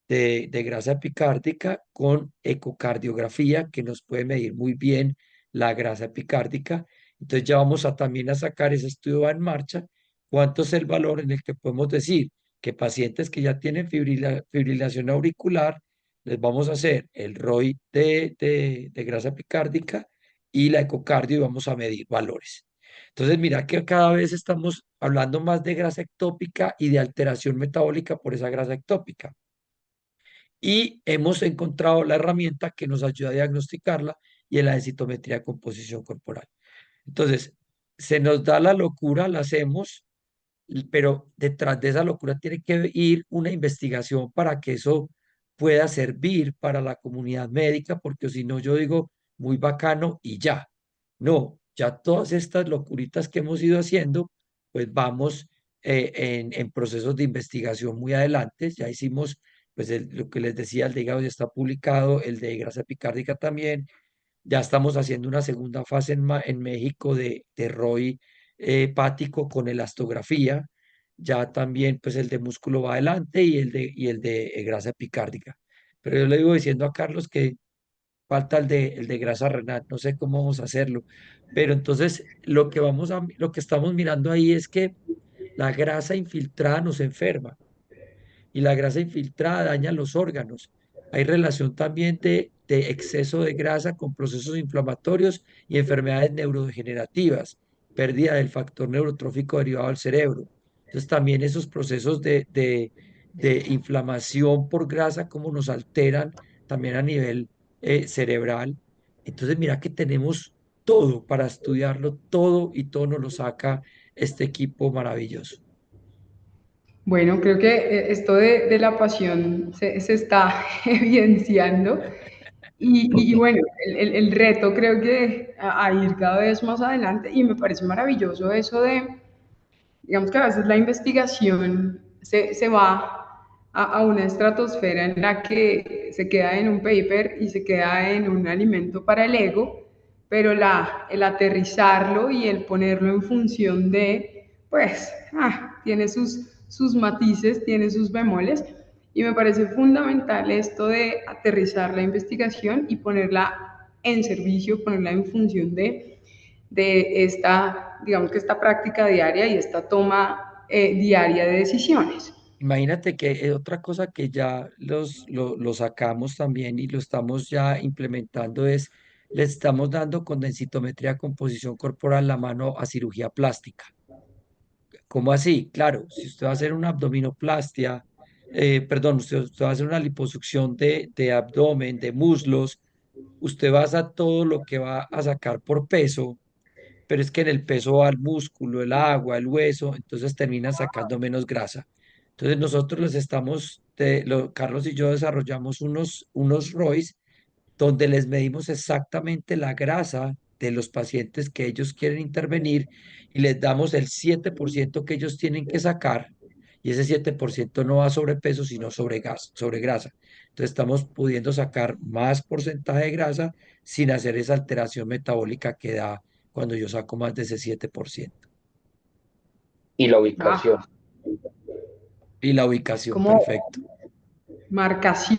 de grasa epicárdica con ecocardiografía, que nos puede medir muy bien la grasa epicárdica. Entonces ya vamos a también a sacar ese estudio, va en marcha, cuánto es el valor en el que podemos decir que pacientes que ya tienen fibrilación auricular, les vamos a hacer el ROI de grasa epicárdica y la ecocardio, y vamos a medir valores. Entonces, mira que cada vez estamos hablando más de grasa ectópica y de alteración metabólica por esa grasa ectópica, y hemos encontrado la herramienta que nos ayuda a diagnosticarla, y es la densitometría de composición corporal. Entonces, se nos da la locura, la hacemos, pero detrás de esa locura tiene que ir una investigación para que eso pueda servir para la comunidad médica, porque si no, yo digo muy bacano y ya. No, ya todas estas locuritas que hemos ido haciendo, pues vamos en procesos de investigación muy adelante. Ya hicimos, pues lo que les decía, el de hígado ya está publicado, el de grasa epicárdica también. Ya estamos haciendo una segunda fase en México de ROI hepático con elastografía. Ya también, pues el de músculo va adelante, y el de grasa epicárdica. Pero yo le digo diciendo a Carlos que falta el de grasa renal, no sé cómo vamos a hacerlo. Pero entonces lo que estamos mirando ahí es que la grasa infiltrada nos enferma, y la grasa infiltrada daña los órganos. Hay relación también de exceso de grasa con procesos inflamatorios y enfermedades neurodegenerativas, pérdida del factor neurotrófico derivado del cerebro. Entonces también esos procesos de inflamación por grasa, como nos alteran también a nivel cerebral. Entonces mira que tenemos todo para estudiarlo, todo, y todo nos lo saca este equipo maravilloso. Bueno, creo que esto de la pasión se está evidenciando y bueno, el reto creo que a ir cada vez más adelante y me parece maravilloso eso de, digamos que a veces la investigación se va a una estratosfera en la que se queda en un paper y se queda en un alimento para el ego, pero el aterrizarlo y el ponerlo en función de, pues, tiene sus matices, tiene sus bemoles, y me parece fundamental esto de aterrizar la investigación y ponerla en servicio, ponerla en función de esta, digamos que esta práctica diaria y esta toma diaria de decisiones. Imagínate que otra cosa que ya lo sacamos también y lo estamos ya implementando es, le estamos dando con densitometría composición corporal la mano a cirugía plástica. ¿Cómo así? Claro, si usted va a hacer una abdominoplastia, perdón, usted va a hacer una liposucción de abdomen, de muslos, usted basa todo lo que va a sacar por peso, pero es que en el peso va el músculo, el agua, el hueso, entonces termina sacando menos grasa. Entonces nosotros les estamos, Carlos y yo desarrollamos unos ROIs donde les medimos exactamente la grasa de los pacientes que ellos quieren intervenir y les damos el 7% que ellos tienen que sacar, y ese 7% no va sobre peso, sino sobre grasa. Entonces estamos pudiendo sacar más porcentaje de grasa sin hacer esa alteración metabólica que da cuando yo saco más de ese 7%. Y la ubicación. Ah, Y la es ubicación, como perfecto. marcación,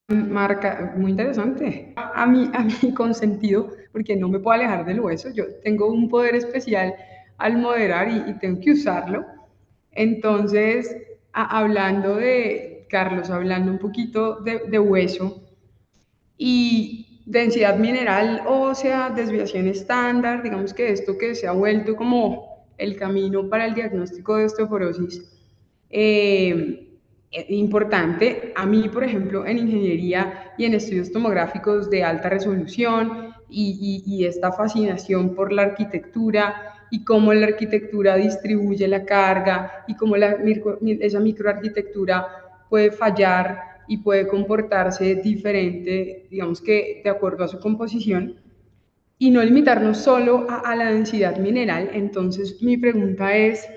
marca, muy interesante. A mí consentido, porque no me puedo alejar del hueso. Yo tengo un poder especial al moderar y tengo que usarlo. Entonces, hablando de, Carlos, hablando un poquito de hueso y densidad mineral ósea, desviación estándar, digamos que esto que se ha vuelto como el camino para el diagnóstico de osteoporosis, importante. A mí, por ejemplo, en ingeniería y en estudios tomográficos de alta resolución y esta fascinación por la arquitectura y cómo la arquitectura distribuye la carga y cómo esa microarquitectura puede fallar y puede comportarse diferente, digamos que de acuerdo a su composición, y no limitarnos solo a la densidad mineral. Entonces, mi pregunta es,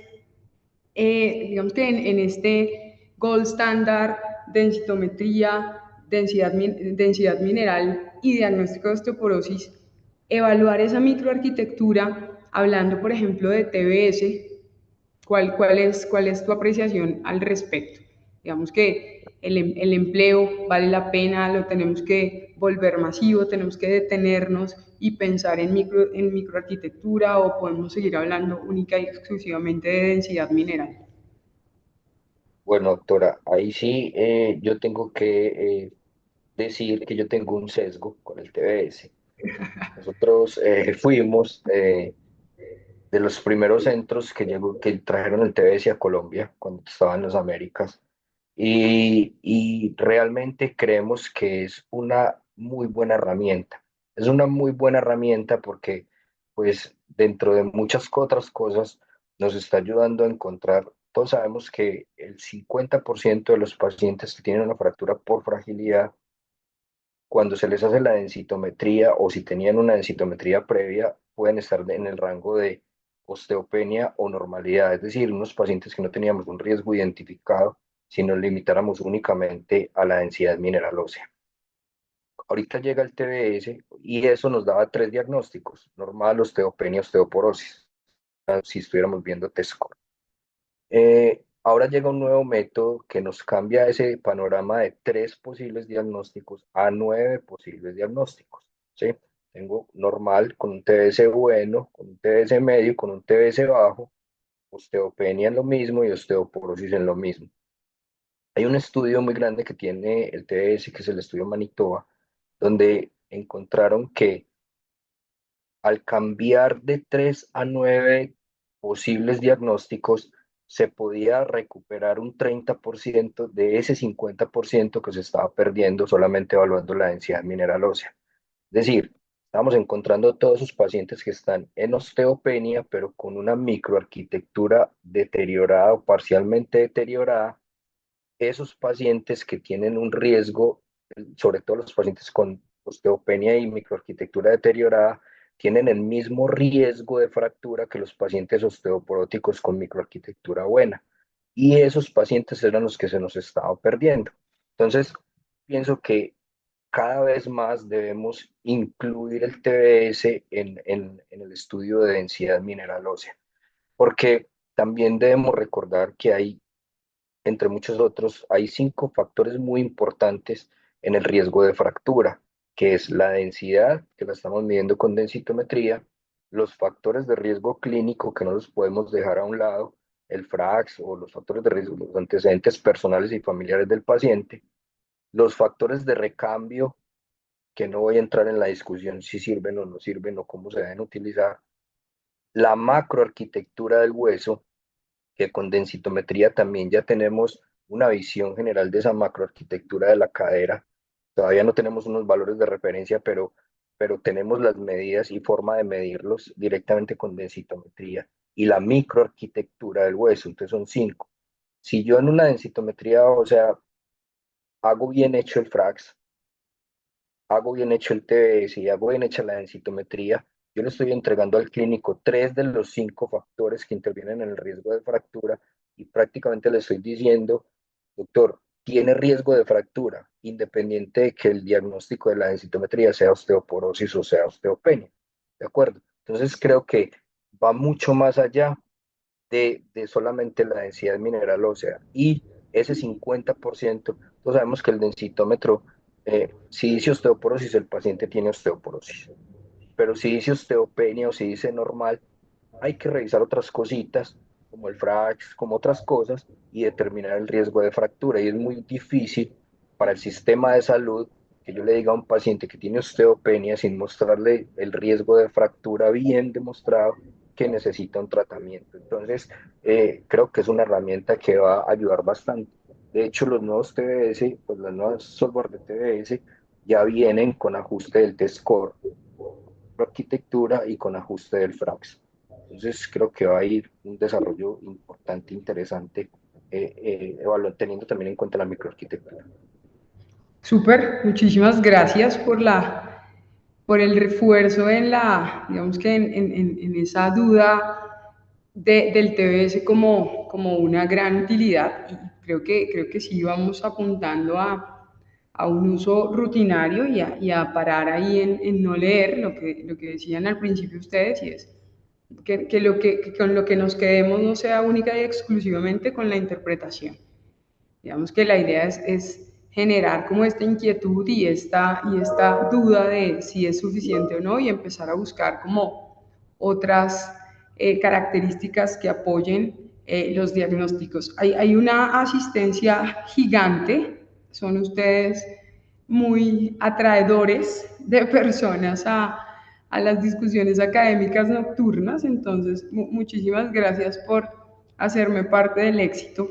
digamos que en este gold standard, densitometría, densidad mineral y diagnóstico de osteoporosis, evaluar esa microarquitectura, hablando por ejemplo de TBS, ¿cuál es tu apreciación al respecto? Digamos que el empleo vale la pena, lo tenemos que volver masivo, tenemos que detenernos y pensar en microarquitectura, o podemos seguir hablando única y exclusivamente de densidad mineral. Bueno, doctora, ahí sí yo tengo que decir que yo tengo un sesgo con el TBS. Nosotros fuimos de los primeros centros que trajeron el TBS a Colombia cuando estaba en las Américas y realmente creemos que es una muy buena herramienta. Es una muy buena herramienta porque, pues, dentro de muchas otras cosas, nos está ayudando a encontrar. Todos sabemos que el 50% de los pacientes que tienen una fractura por fragilidad, cuando se les hace la densitometría o si tenían una densitometría previa, pueden estar en el rango de osteopenia o normalidad, es decir, unos pacientes que no teníamos un riesgo identificado si nos limitáramos únicamente a la densidad mineral ósea. Ahorita llega el TBS y eso nos daba tres diagnósticos: normal, osteopenia, osteoporosis, si estuviéramos viendo TESCO. Ahora llega un nuevo método que nos cambia ese panorama de tres posibles diagnósticos a nueve posibles diagnósticos. ¿Sí? Tengo normal con un TBS bueno, con un TBS medio, con un TBS bajo, osteopenia en lo mismo y osteoporosis en lo mismo. Hay un estudio muy grande que tiene el TBS, que es el estudio Manitoba, donde encontraron que al cambiar de 3 a 9 posibles diagnósticos, se podía recuperar un 30% de ese 50% que se estaba perdiendo solamente evaluando la densidad mineral ósea. Es decir, estamos encontrando todos esos pacientes que están en osteopenia, pero con una microarquitectura deteriorada o parcialmente deteriorada. Esos pacientes que tienen un riesgo, sobre todo los pacientes con osteopenia y microarquitectura deteriorada, tienen el mismo riesgo de fractura que los pacientes osteoporóticos con microarquitectura buena. Y esos pacientes eran los que se nos estaban perdiendo. Entonces, pienso que cada vez más debemos incluir el TBS en el estudio de densidad mineral ósea, porque también debemos recordar que hay, entre muchos otros, hay 5 factores muy importantes en el riesgo de fractura, que es la densidad, que la estamos midiendo con densitometría, los factores de riesgo clínico, que no los podemos dejar a un lado, el FRAX o los factores de riesgo, los antecedentes personales y familiares del paciente, los factores de recambio, que no voy a entrar en la discusión si sirven o no sirven o cómo se deben utilizar, la macroarquitectura del hueso, que con densitometría también ya tenemos una visión general de esa macroarquitectura de la cadera. Todavía no tenemos unos valores de referencia, pero tenemos las medidas y forma de medirlos directamente con densitometría. Y la microarquitectura del hueso, entonces son 5. Si yo en una densitometría, o sea, hago bien hecho el FRAX, hago bien hecho el TBS y hago bien hecha la densitometría, yo le estoy entregando al clínico 3 de los 5 factores que intervienen en el riesgo de fractura y prácticamente le estoy diciendo, doctor, tiene riesgo de fractura, independiente de que el diagnóstico de la densitometría sea osteoporosis o sea osteopenia. ¿De acuerdo? Entonces creo que va mucho más allá de solamente la densidad mineral ósea y ese 50%, pues sabemos que el densitómetro, si dice osteoporosis, el paciente tiene osteoporosis, pero si dice osteopenia o si dice normal, hay que revisar otras cositas, como el FRAX, como otras cosas, y determinar el riesgo de fractura. Y es muy difícil para el sistema de salud que yo le diga a un paciente que tiene osteopenia sin mostrarle el riesgo de fractura bien demostrado que necesita un tratamiento. Entonces, creo que es una herramienta que va a ayudar bastante. De hecho, los nuevos TBS, pues las nuevas software de TBS ya vienen con ajuste del T-score, arquitectura y con ajuste del FRAX. Entonces creo que va a ir un desarrollo importante, interesante, teniendo también en cuenta la microarquitectura. Súper, muchísimas gracias por el refuerzo en digamos que en esa duda del TBS como una gran utilidad. Y creo que sí vamos apuntando a un uso rutinario y a parar ahí en no leer lo que decían al principio ustedes, y es que con lo que nos quedemos no sea única y exclusivamente con la interpretación. Digamos que la idea es generar como esta inquietud y esta duda de si es suficiente o no, y empezar a buscar como otras características que apoyen los diagnósticos. Hay una asistencia gigante, son ustedes muy atraedores de personas a las discusiones académicas nocturnas, entonces muchísimas gracias por hacerme parte del éxito.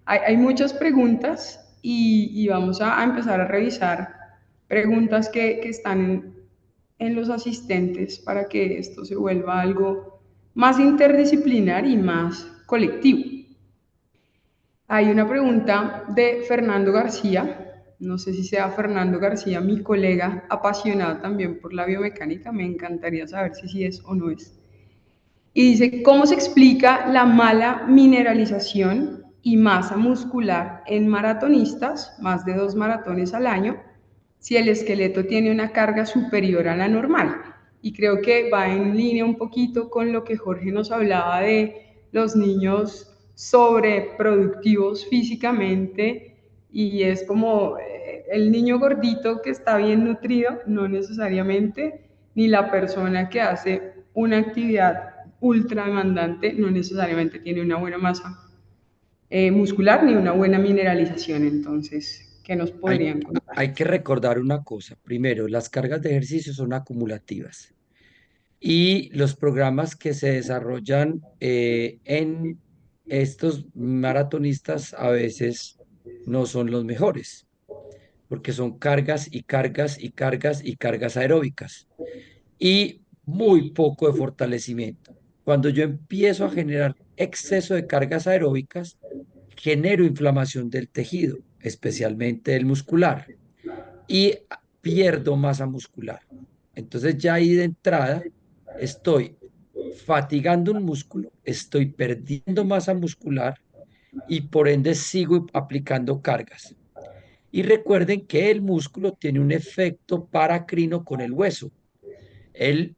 Hay muchas preguntas y vamos a empezar a revisar preguntas que están en los asistentes para que esto se vuelva algo más interdisciplinar y más colectivo. Hay una pregunta de Fernando García, no sé si sea Fernando García, mi colega apasionado también por la biomecánica, me encantaría saber si sí es o no es. Y dice, ¿cómo se explica la mala mineralización y masa muscular en maratonistas, más de 2 maratones al año, si el esqueleto tiene una carga superior a la normal? Y creo que va en línea un poquito con lo que Jorge nos hablaba de los niños sobreproductivos físicamente, y es como el niño gordito que está bien nutrido, no necesariamente, ni la persona que hace una actividad ultra demandante no necesariamente tiene una buena masa muscular ni una buena mineralización. Entonces, ¿qué nos Hay, podrían contar? hay que recordar una cosa. Primero, las cargas de ejercicio son acumulativas y los programas que se desarrollan en estos maratonistas a veces no son los mejores, porque son cargas y cargas y cargas y cargas aeróbicas y muy poco de fortalecimiento. Cuando yo empiezo a generar exceso de cargas aeróbicas, genero inflamación del tejido, especialmente el muscular, y pierdo masa muscular. Entonces ya ahí de entrada estoy fatigando un músculo, estoy perdiendo masa muscular y por ende sigo aplicando cargas. Y recuerden que el músculo tiene un efecto paracrino con el hueso. El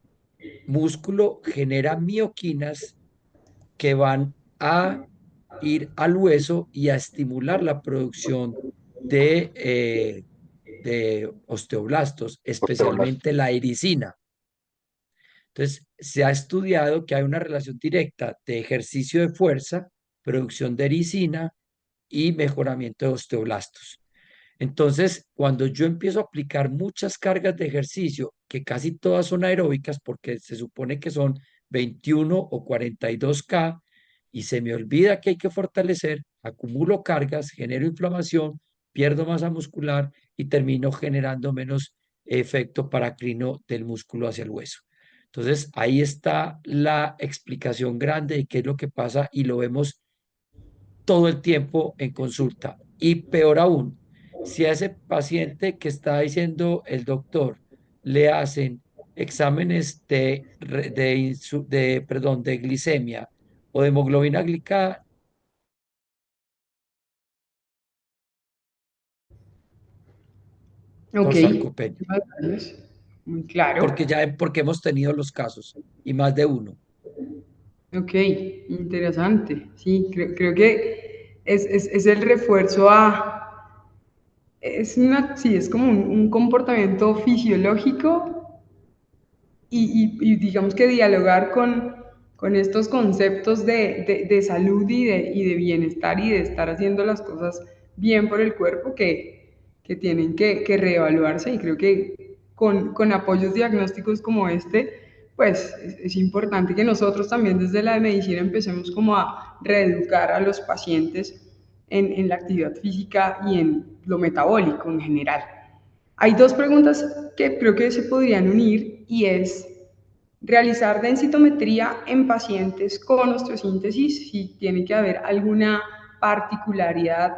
músculo genera mioquinas que van a ir al hueso y a estimular la producción de osteoblastos, especialmente la ericina. Entonces, se ha estudiado que hay una relación directa de ejercicio de fuerza, producción de ericina y mejoramiento de osteoblastos. Entonces, cuando yo empiezo a aplicar muchas cargas de ejercicio, que casi todas son aeróbicas, porque se supone que son 21 o 42K y se me olvida que hay que fortalecer, acumulo cargas, genero inflamación, pierdo masa muscular y termino generando menos efecto paracrino del músculo hacia el hueso. Entonces, ahí está la explicación grande de qué es lo que pasa y lo vemos todo el tiempo en consulta. Y peor aún, si a ese paciente que está diciendo el doctor le hacen exámenes de glicemia o de hemoglobina glicada, Ok, por sarcopenia, muchas gracias. Muy claro. porque hemos tenido los casos y más de uno. Ok, interesante. Sí, creo que es el refuerzo a... sí, es como un comportamiento fisiológico y digamos que dialogar con estos conceptos de salud y de bienestar y de estar haciendo las cosas bien por el cuerpo que tienen que reevaluarse y creo que con apoyos diagnósticos como este, pues es importante que nosotros también desde la medicina empecemos como a reeducar a los pacientes en la actividad física y en lo metabólico en general. Hay dos preguntas que creo que se podrían unir y es realizar densitometría en pacientes con osteosíntesis, si tiene que haber alguna particularidad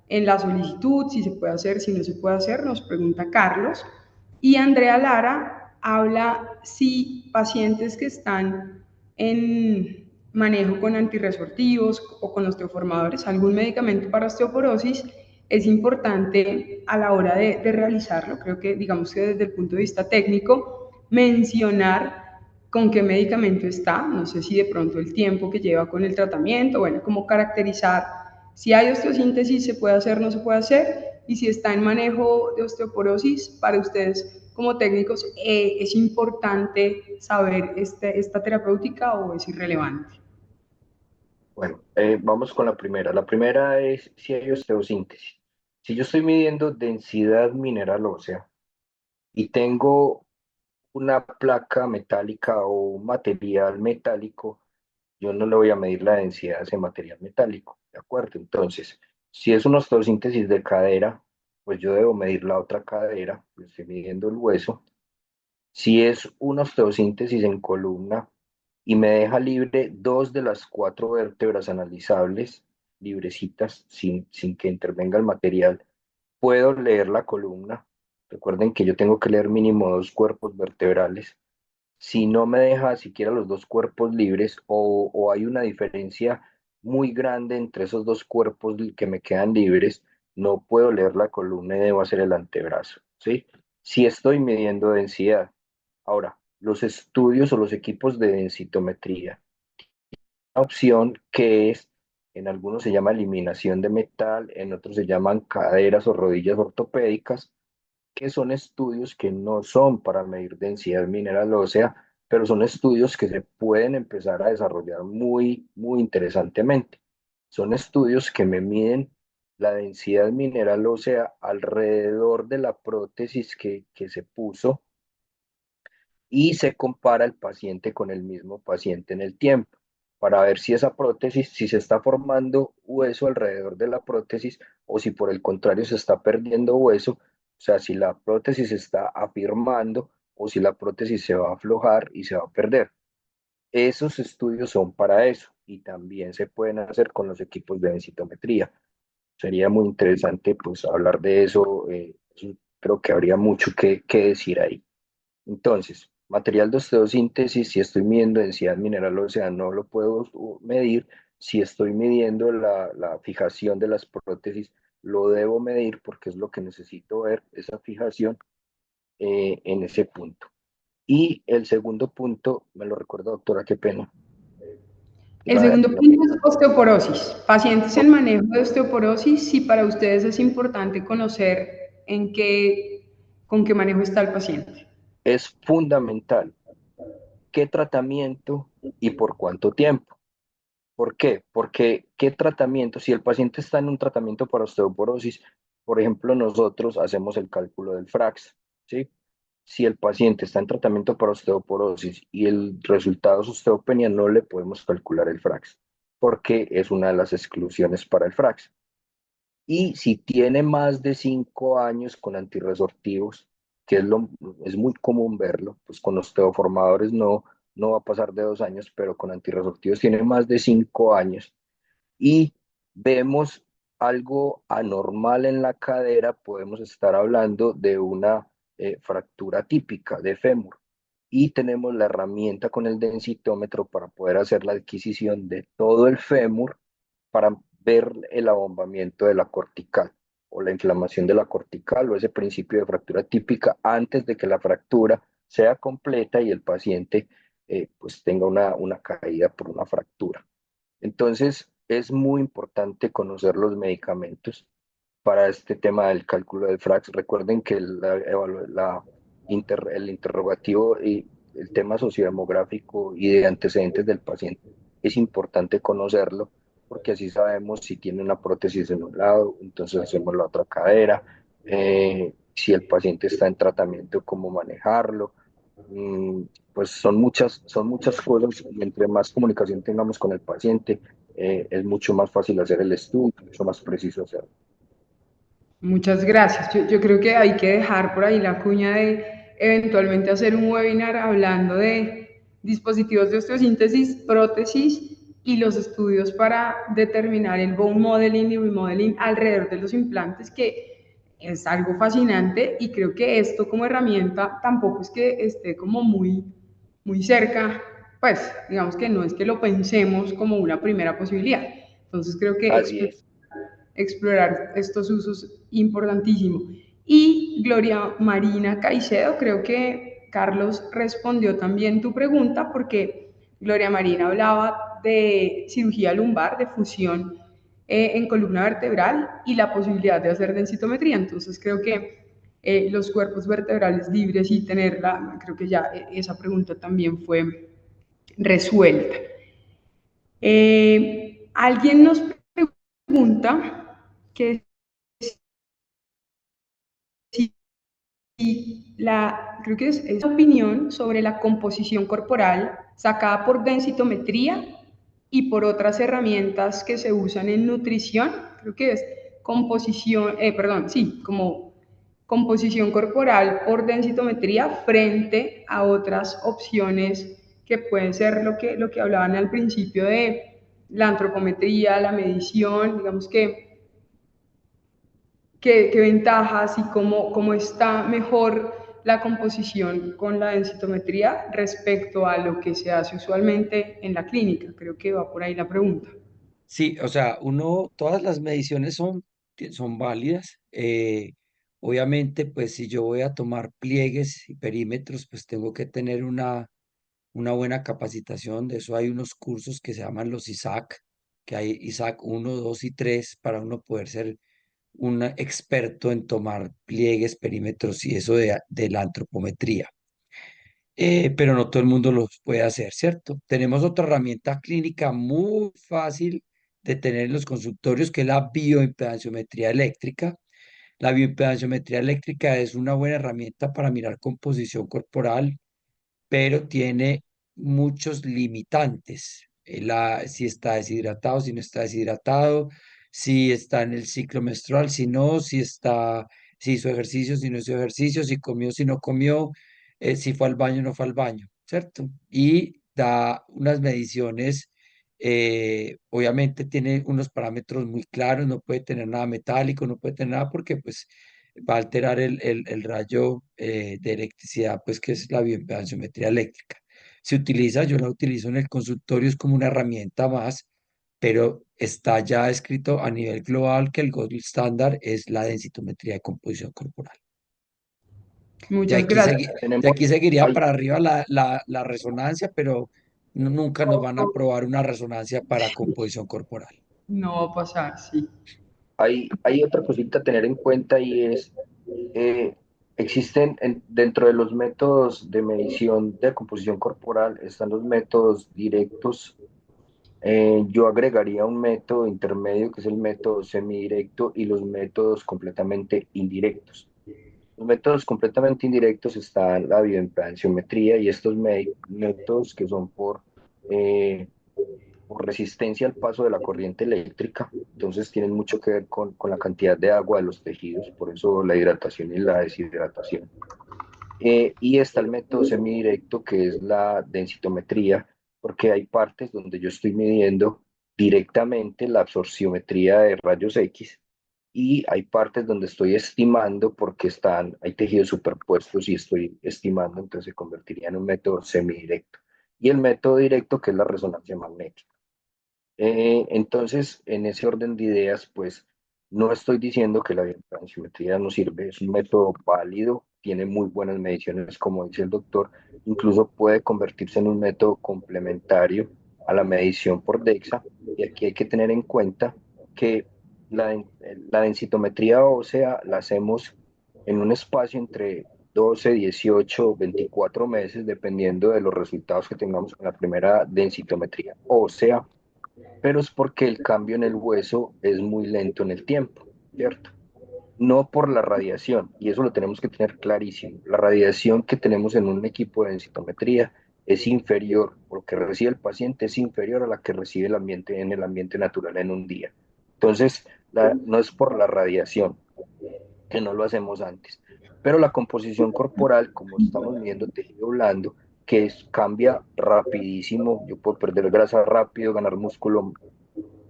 en la solicitud, si se puede hacer, si no se puede hacer, nos pregunta Carlos. Y Andrea Lara habla si pacientes que están en manejo con antirresortivos o con osteoformadores, algún medicamento para osteoporosis, es importante a la hora de realizarlo. Creo que, digamos que desde el punto de vista técnico, mencionar con qué medicamento está, no sé si de pronto el tiempo que lleva con el tratamiento, bueno, cómo caracterizar si hay osteosíntesis, se puede hacer, no se puede hacer, y si está en manejo de osteoporosis, para ustedes como técnicos, ¿es importante saber esta terapéutica o es irrelevante? Bueno, vamos con la primera. La primera es si hay osteosíntesis. Si yo estoy midiendo densidad mineral ósea y tengo una placa metálica o un material metálico, yo no le voy a medir la densidad de ese material metálico, ¿de acuerdo? Entonces, si es una osteosíntesis de cadera, pues yo debo medir la otra cadera, pues estoy midiendo el hueso. Si es una osteosíntesis en columna y me deja libre dos de las cuatro vértebras analizables, librecitas, sin que intervenga el material, puedo leer la columna. Recuerden que yo tengo que leer mínimo dos cuerpos vertebrales. Si no me deja siquiera los dos cuerpos libres o hay una diferencia muy grande entre esos dos cuerpos que me quedan libres, no puedo leer la columna y debo hacer el antebrazo, ¿sí? Si estoy midiendo densidad. Ahora, los estudios o los equipos de densitometría, una opción que es, en algunos se llama eliminación de metal, en otros se llaman caderas o rodillas ortopédicas, que son estudios que no son para medir densidad mineral ósea, pero son estudios que se pueden empezar a desarrollar muy interesantemente. Son estudios que me miden la densidad mineral ósea alrededor de la prótesis que se puso y se compara el paciente con el mismo paciente en el tiempo para ver si esa prótesis, si se está formando hueso alrededor de la prótesis o si por el contrario se está perdiendo hueso, o sea, si la prótesis se está afirmando o si la prótesis se va a aflojar y se va a perder. Esos estudios son para eso y también se pueden hacer con los equipos de densitometría. Sería muy interesante pues hablar de eso, creo que habría mucho que decir ahí. Entonces, material de osteosíntesis, si estoy midiendo densidad mineral ósea, no lo puedo medir. Si estoy midiendo la fijación de las prótesis, lo debo medir porque es lo que necesito ver, esa fijación en ese punto. Y el segundo punto, me lo recuerda, doctora, qué pena. El segundo punto es osteoporosis. Pacientes en manejo de osteoporosis, si para ustedes es importante conocer con qué manejo está el paciente. Es fundamental qué tratamiento y por cuánto tiempo. ¿Por qué? Porque qué tratamiento, si el paciente está en un tratamiento para osteoporosis, por ejemplo, nosotros hacemos el cálculo del FRAX, ¿sí? si el paciente está en tratamiento para osteoporosis y el resultado es osteopenia, no le podemos calcular el FRAX, porque es una de las exclusiones para el FRAX. Y si tiene más de 5 años con antirresortivos, que es muy común verlo, pues con osteoformadores no va a pasar de 2 años, pero con antirresortivos tiene más de 5 años y vemos algo anormal en la cadera, podemos estar hablando de una fractura típica de fémur. Y tenemos la herramienta con el densitómetro para poder hacer la adquisición de todo el fémur para ver el abombamiento de la cortical o la inflamación de la cortical o ese principio de fractura típica antes de que la fractura sea completa y el paciente pues tenga una caída por una fractura. Entonces, es muy importante conocer los medicamentos para este tema del cálculo del FRAX. Recuerden que el interrogativo y el tema sociodemográfico y de antecedentes del paciente es importante conocerlo porque así sabemos si tiene una prótesis en un lado, entonces hacemos la otra cadera, si el paciente está en tratamiento, cómo manejarlo. Mm, pues son muchas cosas y entre más comunicación tengamos con el paciente, es mucho más fácil hacer el estudio, mucho más preciso hacerlo. Muchas gracias. Yo creo que hay que dejar por ahí la cuña de eventualmente hacer un webinar hablando de dispositivos de osteosíntesis, prótesis y los estudios para determinar el bone modeling y remodeling alrededor de los implantes, que es algo fascinante y creo que esto como herramienta tampoco es que esté como muy cerca, pues digamos que no es que lo pensemos como una primera posibilidad. Entonces creo que Así es. explorar estos usos importantísimo. Y Gloria Marina Caicedo, creo que Carlos respondió también tu pregunta porque Gloria Marina hablaba de cirugía lumbar, de fusión en columna vertebral y la posibilidad de hacer densitometría. Entonces creo que los cuerpos vertebrales libres y tenerla, creo que ya esa pregunta también fue resuelta. Alguien nos pregunta que si creo que es opinión sobre la composición corporal sacada por densitometría y por otras herramientas que se usan en nutrición, creo que es como composición corporal por densitometría frente a otras opciones que pueden ser lo que hablaban al principio de la antropometría, la medición, digamos que qué ventajas y cómo está mejor la composición con la densitometría respecto a lo que se hace usualmente en la clínica. Creo que va por ahí la pregunta. Sí, o sea, todas las mediciones son válidas. Obviamente, pues si yo voy a tomar pliegues y perímetros, pues tengo que tener una buena capacitación. De eso hay unos cursos que se llaman los ISAC, que hay ISAC 1, 2 y 3 para uno poder ser un experto en tomar pliegues, perímetros y eso de la antropometría. Pero no todo el mundo los puede hacer, ¿cierto? Tenemos otra herramienta clínica muy fácil de tener en los consultorios, que es la bioimpedanciometría eléctrica. La bioimpedanciometría eléctrica es una buena herramienta para mirar composición corporal, pero tiene muchos limitantes. Si está deshidratado, si no está deshidratado, si está en el ciclo menstrual, si no, si hizo ejercicio, si no hizo ejercicio, si comió, si no comió, si fue al baño, no fue al baño, ¿cierto? Y da unas mediciones, obviamente tiene unos parámetros muy claros, no puede tener nada metálico, no puede tener nada porque pues va a alterar el rayo de electricidad, pues que es la bioimpedanciometría eléctrica. Yo la utilizo en el consultorio, es como una herramienta más, pero está ya escrito a nivel global que el gold estándar es la densitometría de composición corporal. De Muchas aquí, gracias. de aquí seguiría Hay, para arriba la resonancia, pero nunca nos van a probar una resonancia para composición corporal. No va a pasar, sí. hay otra cosita a tener en cuenta y es, eh, existen dentro de los métodos de medición de composición corporal, están los métodos directos. Yo agregaría un método intermedio que es el método semidirecto y los métodos completamente indirectos. Los métodos completamente indirectos están la bioimpedanciometría y estos métodos que son eh, por resistencia al paso de la corriente eléctrica, entonces tienen mucho que ver con la cantidad de agua de los tejidos, por eso la hidratación y la deshidratación. Y está el método semidirecto, que es la densitometría, porque hay partes donde yo estoy midiendo directamente la absorciometría de rayos X y hay partes donde estoy estimando porque hay tejidos superpuestos y estoy estimando, entonces se convertiría en un método semidirecto. Y el método directo, que es la resonancia magnética. Entonces, en ese orden de ideas, pues no estoy diciendo que la bioimpedaciometría no sirve, es un método válido, tiene muy buenas mediciones, como dice el doctor, incluso puede convertirse en un método complementario a la medición por DEXA, y aquí hay que tener en cuenta que la densitometría ósea la hacemos en un espacio entre 12, 18, 24 meses, dependiendo de los resultados que tengamos con la primera densitometría ósea, pero es porque el cambio en el hueso es muy lento en el tiempo, ¿cierto? No por la radiación, y eso lo tenemos que tener clarísimo. La radiación que tenemos en un equipo de densitometría es inferior, o lo que recibe el paciente es inferior a la que recibe el ambiente en el ambiente natural en un día. Entonces, no es por la radiación, que no lo hacemos antes. Pero la composición corporal, como estamos midiendo tejido blando, cambia rapidísimo, yo puedo perder grasa rápido, ganar músculo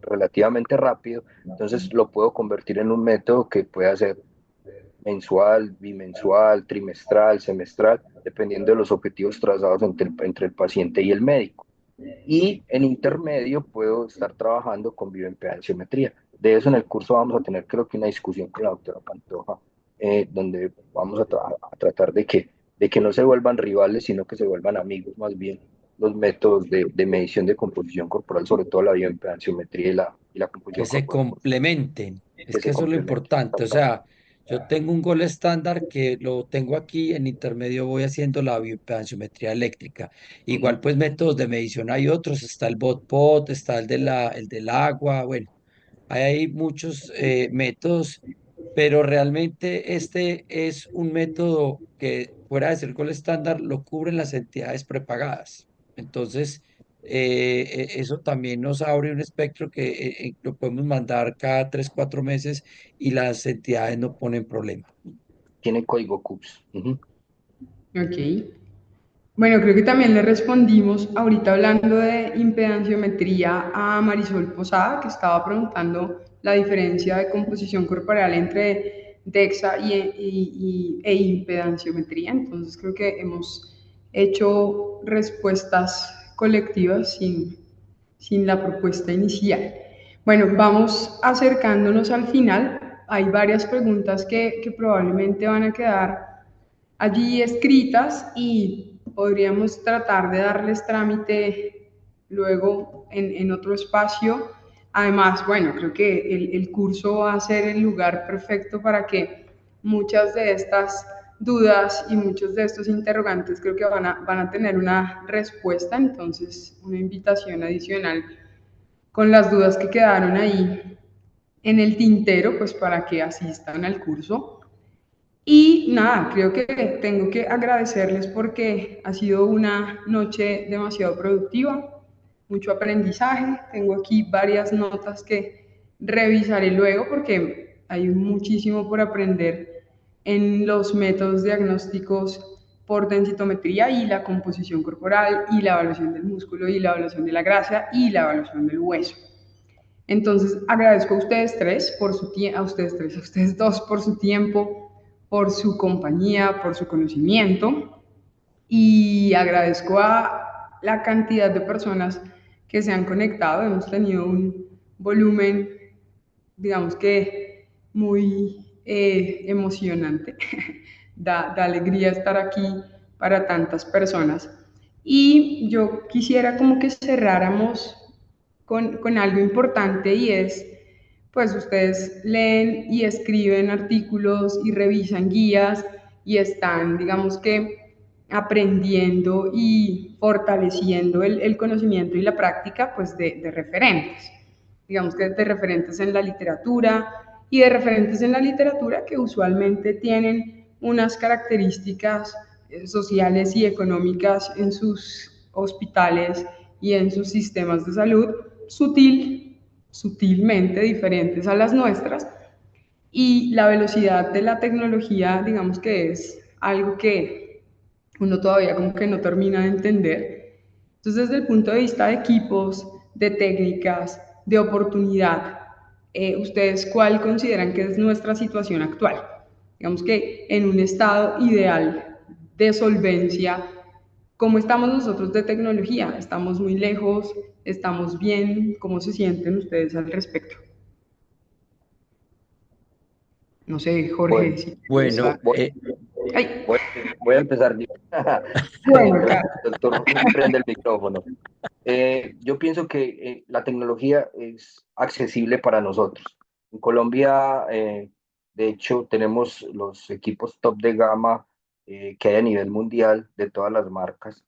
relativamente rápido, entonces lo puedo convertir en un método que pueda ser mensual, bimensual, trimestral, semestral, dependiendo de los objetivos trazados entre el paciente y el médico. Y en intermedio puedo estar trabajando con bioimpedanciometría. De eso en el curso vamos a tener, creo que, una discusión con la doctora Pantoja, donde vamos a tratar de que no se vuelvan rivales, sino que se vuelvan amigos más bien los métodos de medición de composición corporal, sobre todo la bioimpedanciometría y la que composición se corporal, complementen. Es que que se eso es lo complementen. importante. O sea, yo tengo un gol estándar que lo tengo aquí, en intermedio voy haciendo la bioimpedanciometría eléctrica. Igual, Ujú. pues métodos de medición hay otros, está el BOT-POT, está el del agua, bueno, hay muchos métodos, pero realmente este es un método que, fuera de ser gol estándar, lo cubren las entidades prepagadas. Entonces, eso también nos abre un espectro que lo podemos mandar cada 3, 4 meses y las entidades no ponen problema. Tiene código CUPS. Ujú. Ok. Bueno, creo que también le respondimos ahorita hablando de impedanciometría a Marisol Posada, que estaba preguntando la diferencia de composición corporal entre DEXA e impedanciometría. Entonces creo que hemos hecho respuestas colectivas sin la propuesta inicial. Bueno, vamos acercándonos al final. Hay varias preguntas que probablemente van a quedar allí escritas y podríamos tratar de darles trámite luego en otro espacio. Además, bueno, creo que el curso va a ser el lugar perfecto para que muchas de estas dudas y muchos de estos interrogantes creo que van a tener una respuesta, entonces una invitación adicional con las dudas que quedaron ahí en el tintero, pues para que asistan al curso. Y nada, creo que tengo que agradecerles porque ha sido una noche demasiado productiva, mucho aprendizaje. Tengo aquí varias notas que revisaré luego porque hay muchísimo por aprender en los métodos diagnósticos por densitometría y la composición corporal y la evaluación del músculo y la evaluación de la grasa y la evaluación del hueso. Entonces, agradezco a ustedes tres por su tiempo, a ustedes dos por su tiempo, por su compañía, por su conocimiento y agradezco a la cantidad de personas que se han conectado. Hemos tenido un volumen, digamos que muy emocionante. Da alegría estar aquí para tantas personas. Y yo quisiera como que cerráramos con algo importante y es, pues ustedes leen y escriben artículos y revisan guías y están, digamos que, aprendiendo y fortaleciendo el conocimiento y la práctica, pues de referentes, digamos que de referentes en la literatura y de referentes en la literatura que usualmente tienen unas características sociales y económicas en sus hospitales y en sus sistemas de salud sutilmente diferentes a las nuestras, y la velocidad de la tecnología, digamos que es algo que uno todavía como que no termina de entender. Entonces, desde el punto de vista de equipos, de técnicas, de oportunidad, ¿ustedes cuál consideran que es nuestra situación actual? Digamos que en un estado ideal de solvencia, ¿cómo estamos nosotros de tecnología? ¿Estamos muy lejos? ¿Estamos bien? ¿Cómo se sienten ustedes al respecto? No sé, Jorge, Bueno, si quieres. Bueno, Ay, voy a empezar yo. bueno, Creo que claro. el doctor prende el micrófono. Yo pienso que la tecnología es accesible para nosotros. En Colombia, de hecho, tenemos los equipos top de gama que hay a nivel mundial de todas las marcas.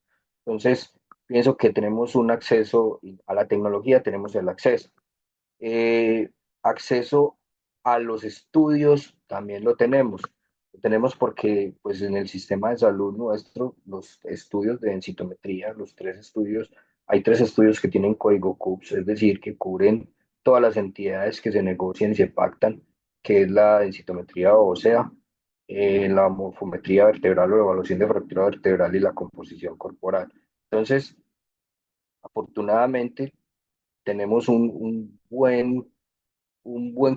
Entonces, pienso que tenemos un acceso a la tecnología, tenemos el acceso. Eh, Acceso a los estudios también lo tenemos. Lo tenemos porque pues, en el sistema de salud nuestro, los estudios de densitometría, los tres estudios, hay tres estudios que tienen código CUPS, es decir, que cubren todas las entidades que se negocian y se pactan, que es la densitometría ósea, la morfometría vertebral o evaluación de fractura vertebral y la composición corporal. Entonces, afortunadamente, tenemos un buen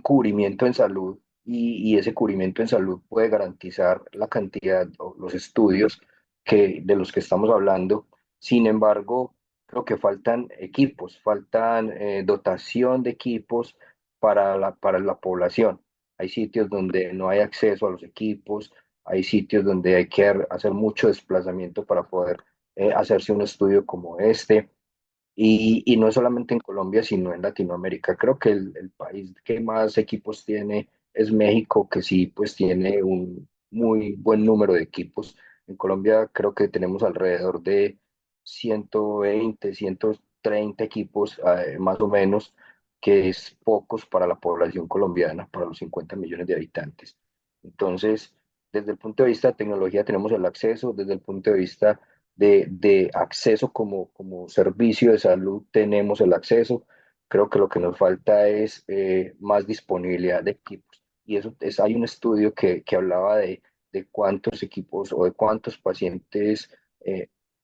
cubrimiento en salud y ese cubrimiento en salud puede garantizar la cantidad o los estudios de los que estamos hablando. Sin embargo, creo que faltan equipos, faltan dotación de equipos para la población. Hay sitios donde no hay acceso a los equipos, hay sitios donde hay que hacer mucho desplazamiento para poder hacerse un estudio como este. Y no solamente en Colombia, sino en Latinoamérica. Creo que el país que más equipos tiene es México, que sí, pues tiene un muy buen número de equipos. En Colombia creo que tenemos alrededor de 120, 130 equipos, más o menos, que es pocos para la población colombiana, para los 50 millones de habitantes. Entonces, desde el punto de vista de tecnología tenemos el acceso, desde el punto de vista de acceso como servicio de salud tenemos el acceso. Creo que lo que nos falta es más disponibilidad de equipos. Y eso es, hay un estudio que hablaba de cuántos equipos o de cuántos pacientes,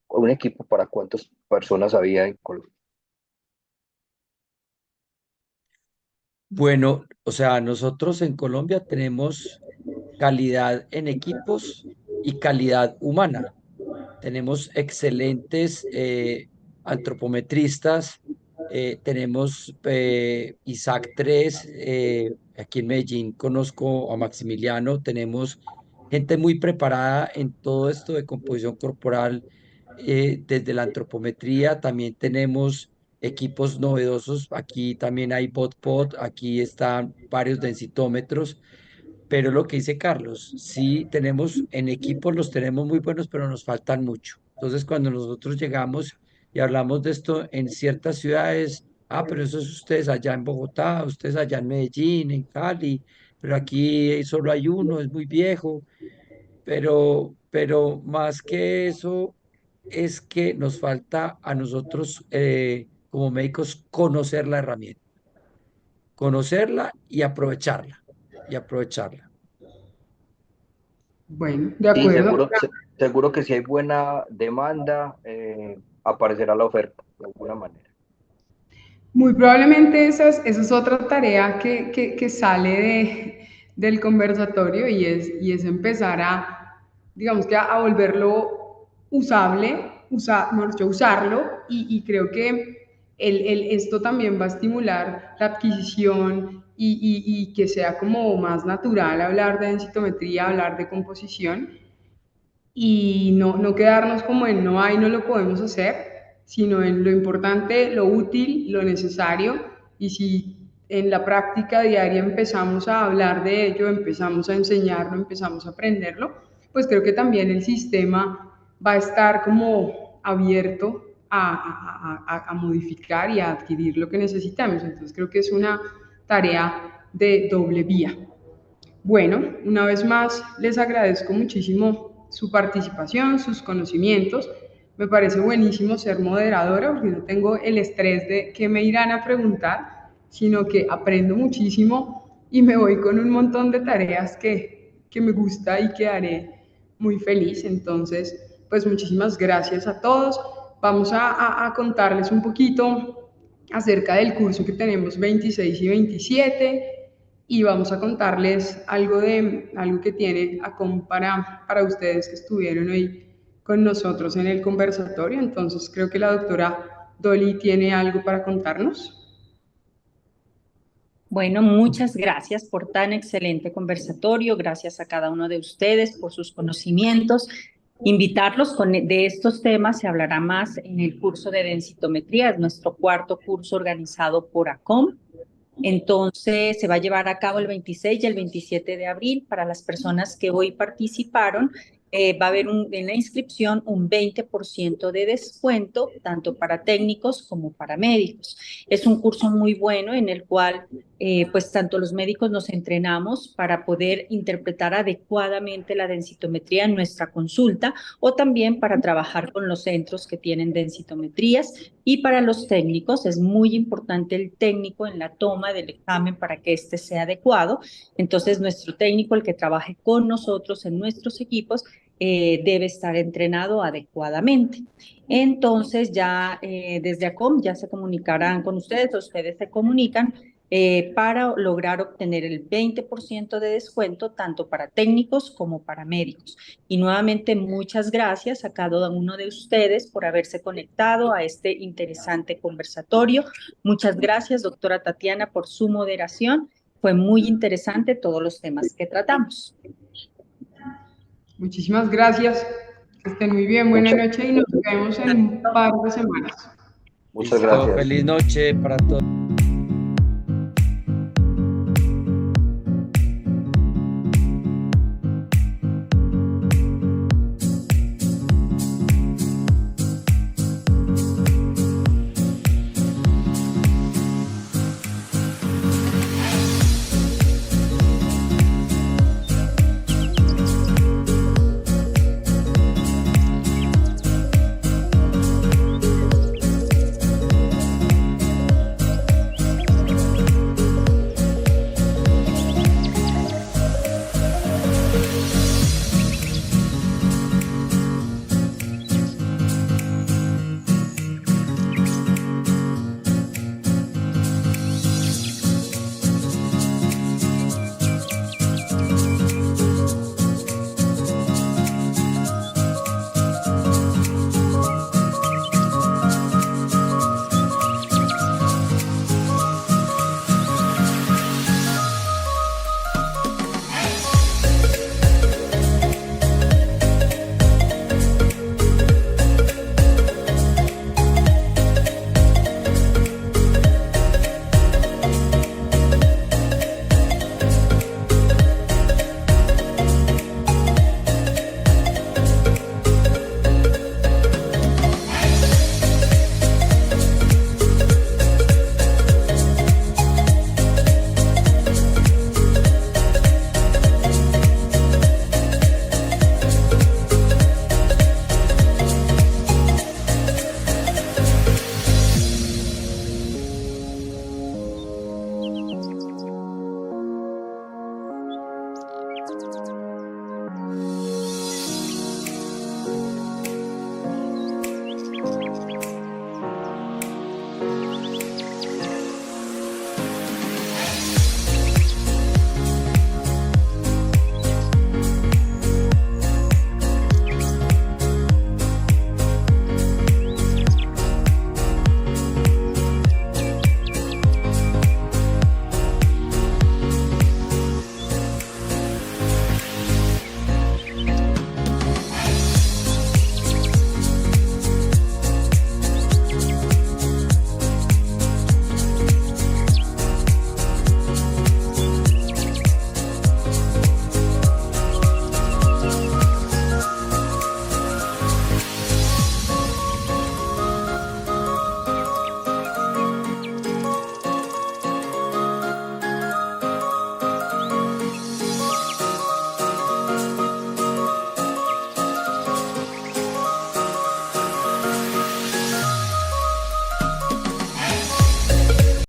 un equipo para cuántas personas había en Colombia. bueno, o sea, nosotros en Colombia tenemos calidad en equipos y calidad humana. Tenemos excelentes antropometristas, tenemos Isaac 3, aquí en Medellín conozco a Maximiliano, tenemos gente muy preparada en todo esto de composición corporal, desde la antropometría, también tenemos equipos novedosos, aquí también hay BotPod, aquí están varios densitómetros, pero lo que dice Carlos, sí tenemos en equipos, los tenemos muy buenos, pero nos faltan mucho. Entonces, cuando nosotros llegamos y hablamos de esto en ciertas ciudades, pero eso es ustedes allá en Bogotá, ustedes allá en Medellín, en Cali, pero aquí solo hay uno, es muy viejo, pero más que eso es que nos falta a nosotros como médicos conocer la herramienta, conocerla y aprovecharla. Bueno, de Sí, acuerdo. seguro que si hay buena demanda, aparecerá la oferta de alguna manera. Muy probablemente esa es otra tarea que sale del conversatorio, y es empezar digamos que a volverlo usable, mejor dicho, usarlo, y creo que esto también va a estimular la adquisición, y que sea como más natural hablar de densitometría, hablar de composición, y no quedarnos como en no hay, no lo podemos hacer, sino en lo importante, lo útil, lo necesario, y si en la práctica diaria empezamos a hablar de ello, empezamos a enseñarlo, empezamos a aprenderlo, pues creo que también el sistema va a estar como abierto a modificar y a adquirir lo que necesitamos. Entonces creo que es una tarea de doble vía. Bueno, una vez más les agradezco muchísimo su participación, sus conocimientos. Me parece buenísimo ser moderadora porque no tengo el estrés de qué me irán a preguntar, sino que aprendo muchísimo y me voy con un montón de tareas que me gusta y que haré muy feliz. Entonces, pues muchísimas gracias a todos. Vamos a contarles un poquito acerca del curso que tenemos 26 y 27 y vamos a contarles algo que tiene ACOM para ustedes que estuvieron hoy con nosotros en el conversatorio. Entonces creo que la doctora Dolly tiene algo para contarnos. Bueno, muchas gracias por tan excelente conversatorio. Gracias a cada uno de ustedes por sus conocimientos. Invitarlos de estos temas se hablará más en el curso de densitometría, es nuestro cuarto curso organizado por ACOM. Entonces, se va a llevar a cabo el 26 y el 27 de abril. Para las personas que hoy participaron, va a haber en la inscripción un 20% de descuento, tanto para técnicos como para médicos. Es un curso muy bueno en el cual, pues, tanto los médicos nos entrenamos para poder interpretar adecuadamente la densitometría en nuestra consulta o también para trabajar con los centros que tienen densitometrías. Y para los técnicos es muy importante el técnico en la toma del examen para que éste sea adecuado. Entonces, nuestro técnico, el que trabaje con nosotros en nuestros equipos, debe estar entrenado adecuadamente. Entonces, ya desde ACOM ya se comunicarán con ustedes se comunican para lograr obtener el 20% de descuento tanto para técnicos como para médicos. Y nuevamente muchas gracias a cada uno de ustedes por haberse conectado a este interesante conversatorio. Muchas gracias, doctora Tatiana, por su moderación. Fue muy interesante todos los temas que tratamos. Muchísimas gracias. Que estén muy bien. Buenas noches y nos vemos en un par de semanas. Muchas Listo, gracias. feliz noche para todos.